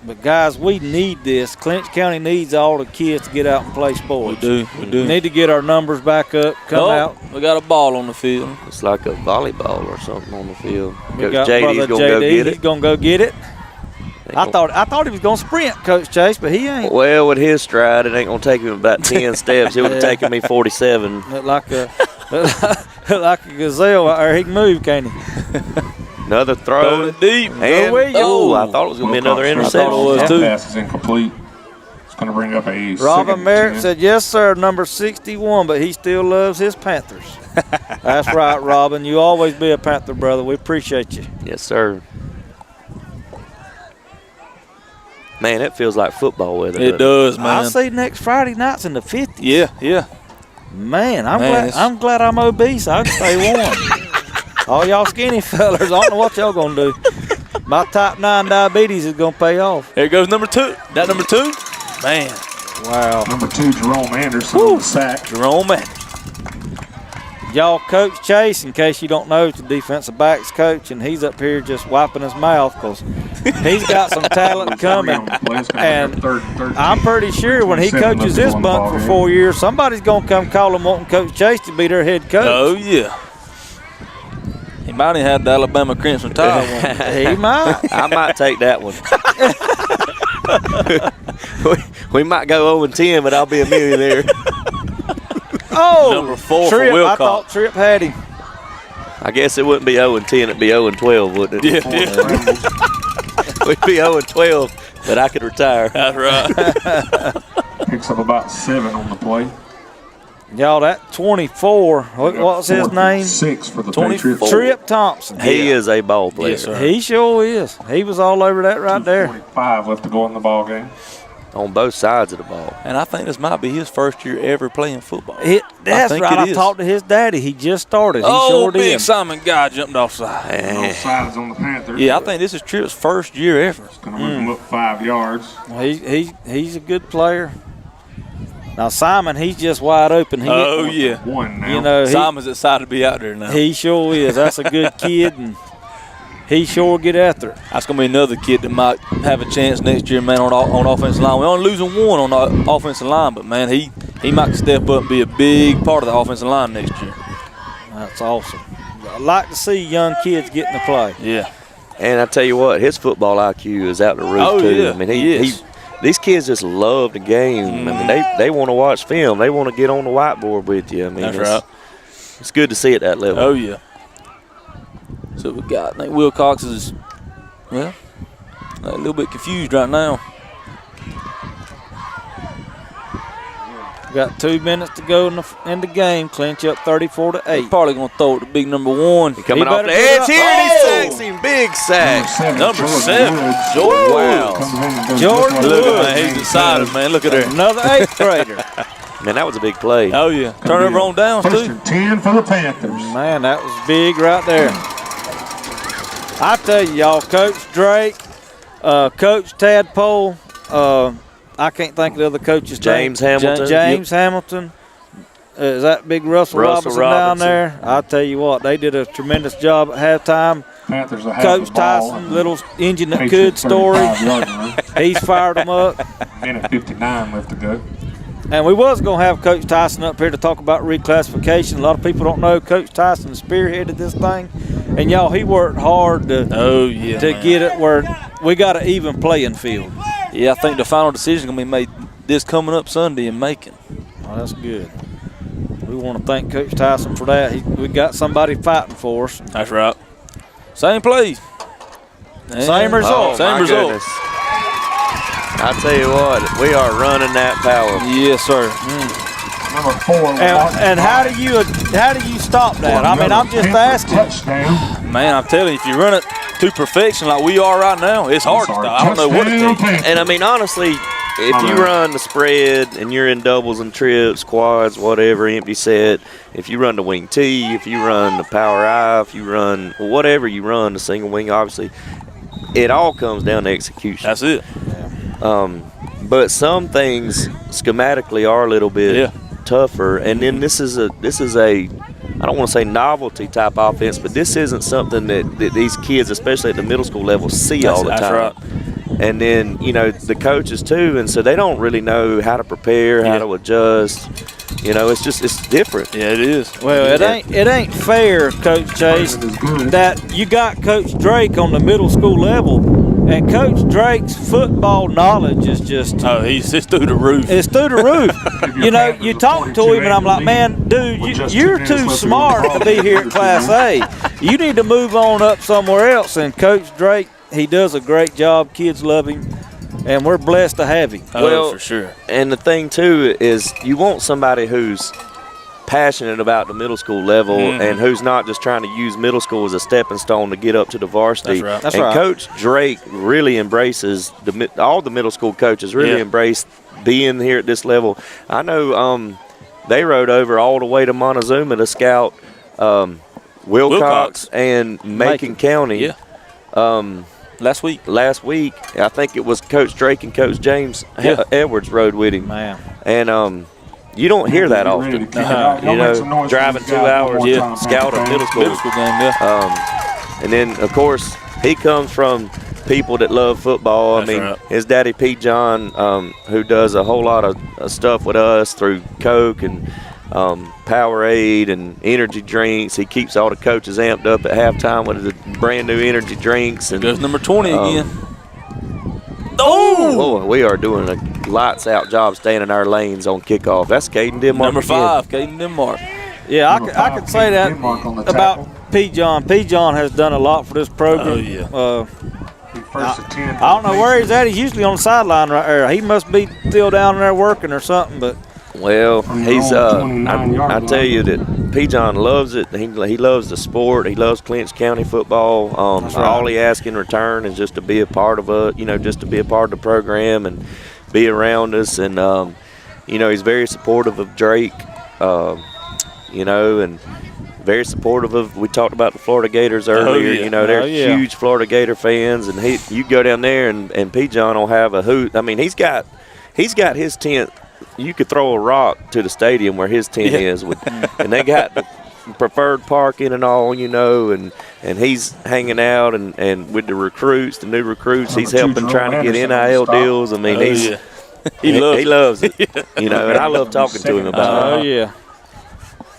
But, guys, we need this. Clinch County needs all the kids to get out and play sports. We do. We need to get our numbers back up, come out. We got a ball on the field. It's like a volleyball or something on the field. We got JD's going to go get it. He's going to go get it. I thought he was going to sprint, Coach Chase, but he ain't. Well, with his stride, it ain't going to take him about 10 steps. It would have taken me 47. Look like a gazelle out there. He can move, can't he? Another throw. It deep. And, I thought it was going to be another interception. That pass is incomplete. It's going to bring up a Robin Merritt said, yes, sir, number 61, but he still loves his Panthers. That's right, Robin. You always be a Panther, brother. We appreciate you. Yes, sir. Man, it feels like football weather. It does, man. I'll see next Friday nights in the 50s. Yeah. Man, I'm glad I'm obese. I can stay warm. All y'all skinny fellers, I don't know what y'all going to do. My type 9 diabetes is going to pay off. There goes number 2. That number 2? Man. Wow. Number 2, Jerome Anderson on the sack. Jerome Anderson. Y'all, Coach Chase, in case you don't know, is the defensive backs coach, and he's up here just wiping his mouth because he's got some talent coming. And I'm pretty sure when he coaches this bunk for 4 years, somebody's going to come call him wanting Coach Chase to be their head coach. Oh, yeah. He might have had the Alabama Crimson Tide one. He might. I might take that one. we might go 0-10, but I'll be a millionaire. Oh, number 4 Tripp, for Wilcox. I thought Tripp had him. I guess it wouldn't be 0-10, it'd be 0-12, wouldn't it? Yeah. We'd be 0-12, but I could retire. That's right. Picks up about 7 on the play. Y'all, that 24, what was his name? 6 for the Patriots. Tripp Thompson. He is a ball player. Yes, sir. He sure is. He was all over that right there. 25 left to go in the ball game. On both sides of the ball. And I think this might be his first year ever playing football. That's right. I talked to his daddy. He just started. He sure big did. Simon guy jumped offside. Both sides on the Panthers. Yeah, I think this is Tripp's first year ever. Going to move him up 5 yards. He's a good player. Now, Simon, he's just wide open. Yeah. 1 now. You know, Simon's excited to be out there now. He sure is. That's a good kid, and he sure get after it. That's going to be another kid that might have a chance next year, man, on offensive line. We're only losing 1 on the offensive line, but, man, he might step up and be a big part of the offensive line next year. That's awesome. I like to see young kids getting to play. Yeah. And I tell you what, his football IQ is out the roof, too. Yeah. I mean, these kids just love the game. I mean, they want to watch film. They want to get on the whiteboard with you. I mean, that's right. It's good to see at that level. Oh, yeah. So we got, I think Wilcox is, well, a little bit confused right now. We got 2 minutes to go in the game. Clinch up 34-8. Probably going to throw it to big number 1. He coming off the edge here, and he sacks him. Big sack. Number 7. Jordan Woods. Jordan Look, Woods. man, he's excited, man. Look at there. Another 8th grader. Man, that was a big play. Oh, yeah. Turnover on downs, First too. and 10 for the Panthers. Man, that was big right there. I tell you, y'all, Coach Drake, Coach Tadpole, I can't think of the other coaches' James names. Hamilton. James Hamilton. Is that big Russell Robinson down there? I tell you what, they did a tremendous job at halftime. Panthers will have Coach the ball. Tyson, little engine that could story. He's fired them up. Minute 59 left to go. And we was going to have Coach Tyson up here to talk about reclassification. A lot of people don't know Coach Tyson spearheaded this thing. And, y'all, he worked hard to get it where we got an even playing field. Yeah, I think the final decision is going to be made this coming up Sunday in Macon. Oh, that's good. We want to thank Coach Tyson for that. We got somebody fighting for us. That's right. Same play. Same result. Same result. Goodness. I tell you what, we are running that power. Yes, sir. Number 4. And how do you stop that? I mean, I'm just asking. Touchdown. Man, I'm telling you, if you run it to perfection like we are right now, it's hard to stop. I don't know what to do. And I mean, honestly, if you run the spread and you're in doubles and trips, quads, whatever, empty set, if you run the wing T, if you run the power I, if you run whatever you run, the single wing, obviously, it all comes down to execution. That's it. But some things schematically are a little bit tougher, and then this is a I don't want to say novelty type offense, but this isn't something that these kids, especially at the middle school level, see all the time. That's right. And then, you know, the coaches too, and so they don't really know how to prepare, how to adjust. You know, it's different. Yeah, it is. Well, it ain't fair, Coach Chase, that you got Coach Drake on the middle school level, and Coach Drake's football knowledge is just it's through the roof. It's through the roof. You know, you talk to him, and I'm like, man, dude, you're too smart to be here at Class A. You need to move on up somewhere else. And Coach Drake, he does a great job. Kids love him. And we're blessed to have him. Well, for sure. And the thing, too, is you want somebody who's passionate about the middle school level and who's not just trying to use middle school as a stepping stone to get up to the varsity. That's right. right. Coach Drake really embraces, all the middle school coaches really embrace being here at this level. I know they rode over all the way to Montezuma to scout Wilcox and Macon County. Yeah. Last week. I think it was Coach Drake and Coach James Edwards rode with him. Man. And you don't hear that often. You know, driving 2 hours, scout a middle school game, and then, of course, he comes from people that love football. That's I mean, right. his daddy, Pete John, who does a whole lot of stuff with us through Coke and Powerade and energy drinks. He keeps all the coaches amped up at halftime with the brand new energy drinks. And goes number 20 again. Oh, we are doing a lights out job staying in our lanes on kickoff. That's Caden Denmark. Number 5, Caden Denmark. Yeah, I could say that about P. John. P. John has done a lot for this program. Oh, yeah. I don't know where he's at. He's usually on the sideline right there. He must be still down there working or something, but. Well, he's I tell you that P. John loves it. He loves the sport. He loves Clinch County football. All he asks in return is just to be a part of just to be a part of the program and be around us. And he's very supportive of Drake. And very supportive of. We talked about the Florida Gators earlier. They're huge Florida Gator fans, and you go down there and P. John will have a hoot. I mean, he's got his tent. You could throw a rock to the stadium where his tent is, and they got the preferred parking and all, and he's hanging out and with the recruits, the new recruits. He's helping trying to get NIL deals. I mean, he loves it, and I love talking to him about it. Oh yeah.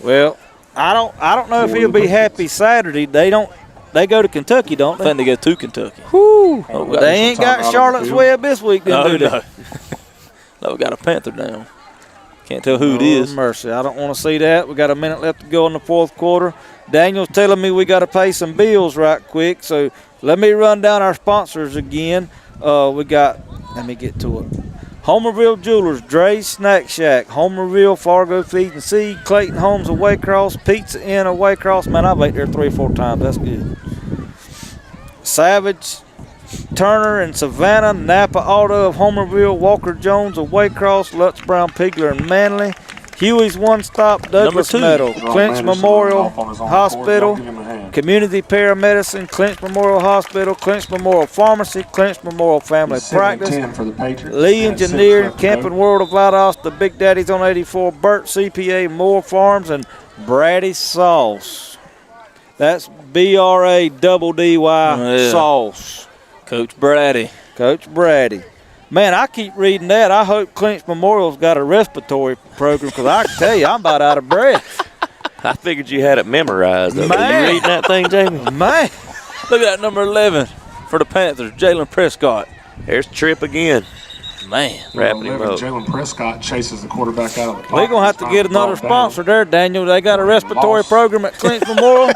Well, I don't know if he'll be happy Saturday. They go to Kentucky, don't they? I think they go to Kentucky. Whew. They ain't got Charlotte's Web this week, do they? No, we got a Panther down. Can't tell who it is. Mercy, I don't want to see that. We got a minute left to go in the fourth quarter. Daniel's telling me we got to pay some bills right quick, so let me run down our sponsors again. We got, let me get to it. Homerville Jewelers, Dre's Snack Shack, Homerville, Fargo Feed and Seed, Clayton Homes of Waycross, Pizza Inn of Waycross. Man, I've ate there 3 or 4 times. That's good. Savage, Turner and Savannah, Napa Auto of Homerville, Walker Jones of Waycross, Lutz Brown Pigler and Manly, Huey's One Stop, Douglas Meadow, Clinch Memorial Hospital, Community Paramedicine, Clinch Memorial Hospital, Clinch Memorial Pharmacy, Clinch Memorial Family Practice, Lee Engineering, Camping World of Valdosta, Big Daddy's on 84, Burt CPA, Moore Farms, and Braddy Sauce. That's BRADDY Sauce. Coach Brady. Man, I keep reading that. I hope Clinch Memorial's got a respiratory program because I can tell you I'm about out of breath. I figured you had it memorized. Man. You reading that thing, Jamie? Man. Look at that number 11 for the Panthers, Jalen Prescott. There's Tripp again. Man. Wrapping him up. Jalen Prescott chases the quarterback out of the pocket. We're going to have to get another sponsor there, Daniel. They got a respiratory program at Clinch Memorial.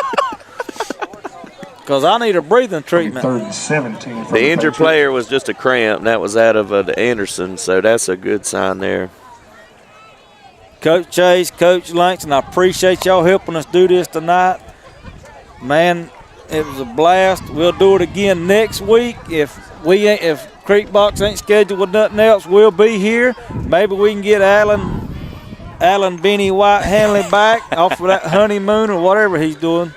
Because I need a breathing treatment. 17 the injured player was just a cramp. That was out of the Anderson, so that's a good sign there. Coach Chase, Coach Langston, I appreciate y'all helping us do this tonight. Man, it was a blast. We'll do it again next week. If Creek Box ain't scheduled with nothing else, we'll be here. Maybe we can get Alan Benny White Hanley back off of that honeymoon or whatever he's doing.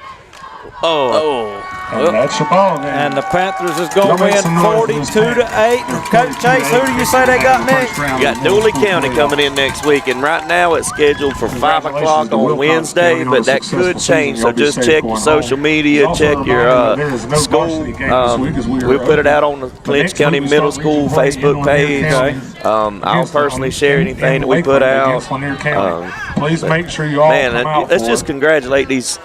And that's your ball game. And the Panthers is going to win 42-8. Coach Chase, who do you say they got next? You got Dooley County coming in next week, and right now it's scheduled for 5 o'clock on Wednesday, but that could change. So just check your social media, check your school. We'll put it out on the Clinch County Middle School Facebook page. I'll personally share anything that we put out. Please make sure you all come out. Let's just congratulate these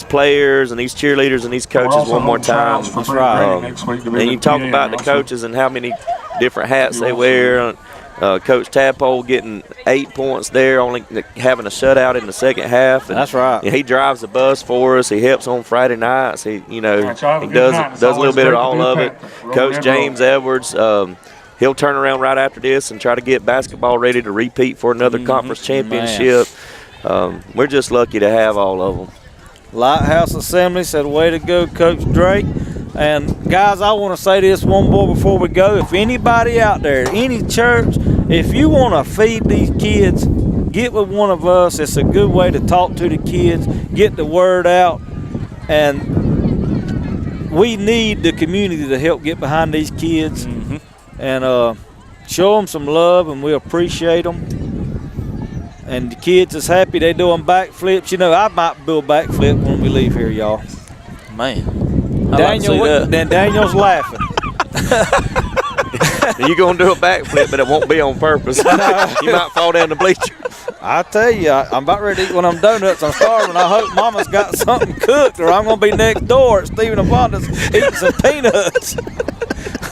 players and these cheerleaders and these coaches one more time. That's right. And you talk about the coaches and how many different hats they wear. Coach Tadpole getting 8 points there, only having a shutout in the second half. And that's right. He drives the bus for us. He helps on Friday nights. He does a little bit of all of it. Coach James Edwards, he'll turn around right after this and try to get basketball ready to repeat for another conference championship. We're just lucky to have all of them. Lighthouse Assembly said, way to go, Coach Drake. And, guys, I want to say this one more before we go. If anybody out there, any church, if you want to feed these kids, get with one of us. It's a good way to talk to the kids, get the word out. And we need the community to help get behind these kids and show them some love, and we appreciate them. And the kids is happy they doing backflips. You know, I might do a backflip when we leave here, y'all. Man, then Daniel's laughing. You're going to do a backflip, but it won't be on purpose. You might fall down the bleacher. I tell you, I'm about ready to eat one of them donuts. I'm starving. I hope Mama's got something cooked, or I'm going to be next door at Stephen Abundance eating some peanuts.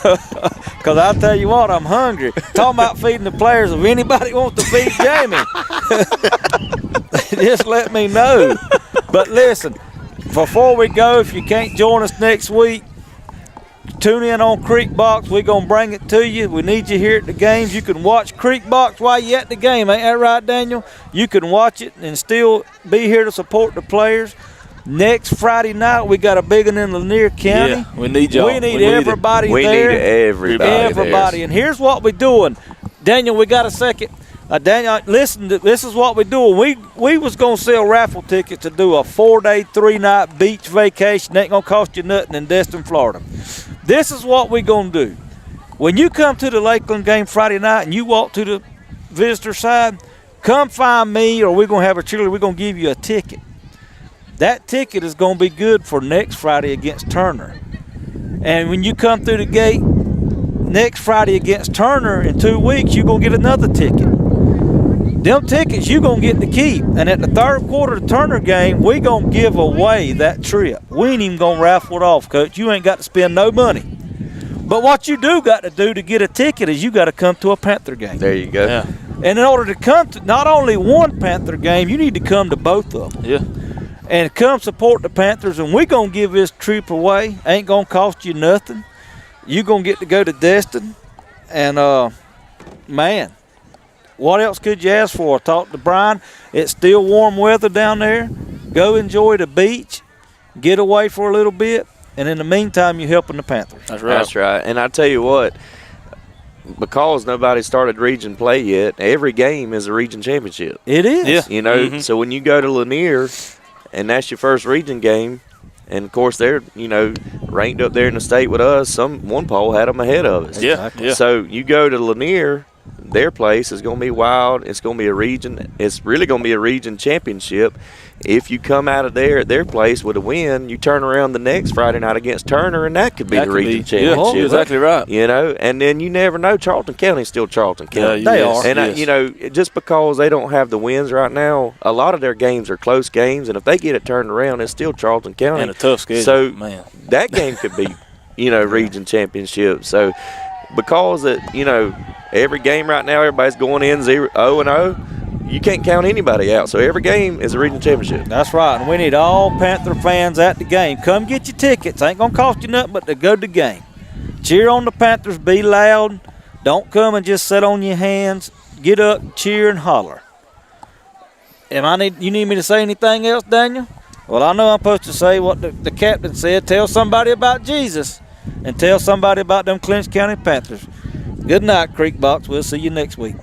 Because I tell you what, I'm hungry. Talking about feeding the players, if anybody wants to feed Jamie, just let me know. But listen, before we go, if you can't join us next week, tune in on Creek Box. We're going to bring it to you. We need you here at the games. You can watch Creek Box while you're at the game. Ain't that right, Daniel? You can watch it and still be here to support the players. Next Friday night, we got a big one in Lanier County. Yeah, we need y'all. We need everybody there. We need everybody there. And here's what we're doing. Daniel, we got a second. Daniel, listen, this is what we're doing. We was going to sell raffle tickets to do a 4-day, 3-night beach vacation. Ain't going to cost you nothing in Destin, Florida. This is what we're going to do. When you come to the Lakeland game Friday night and you walk to the visitor side, come find me, or we're going to have a cheerleader. We're going to give you a ticket. That ticket is going to be good for next Friday against Turner. And when you come through the gate next Friday against Turner in 2 weeks, you're going to get another ticket. Them tickets you're going to get to keep. And at the third quarter of the Turner game, we're going to give away that trip. We ain't even going to raffle it off, Coach. You ain't got to spend no money. But what you do got to do to get a ticket is you got to come to a Panther game. There you go. Yeah. And in order to come to not only one Panther game, you need to come to both of them. Yeah. And come support the Panthers, and we're going to give this trip away. Ain't going to cost you nothing. You're going to get to go to Destin. And, man, what else could you ask for? I talked to Brian. It's still warm weather down there. Go enjoy the beach. Get away for a little bit. And in the meantime, you're helping the Panthers. That's right. That's right. And I tell you what, because nobody started region play yet, every game is a region championship. It is. Yeah. You know, so when you go to Lanier – and that's your first region game, and of course they're ranked up there in the state with us. One poll had them ahead of us. Yeah. So you go to Lanier, their place is going to be wild. It's going to be a region. It's really going to be a region championship. If you come out of there at their place with a win, you turn around the next Friday night against Turner, and that could be the region championship. Yeah, exactly right. You know, and then you never know. Charlton County's still Charlton County. Yeah, they are. And just because they don't have the wins right now, a lot of their games are close games, and if they get it turned around, it's still Charlton County. And a tough schedule. So man, that game could be, region championship. So because every game right now, everybody's going in 0-0. You can't count anybody out. So every game is a region championship. That's right. And we need all Panther fans at the game. Come get your tickets. Ain't going to cost you nothing but to go to the game. Cheer on the Panthers. Be loud. Don't come and just sit on your hands. Get up, cheer, and holler. You need me to say anything else, Daniel? Well, I know I'm supposed to say what the captain said. Tell somebody about Jesus. And tell somebody about them Clinch County Panthers. Good night, Creek Box. We'll see you next week.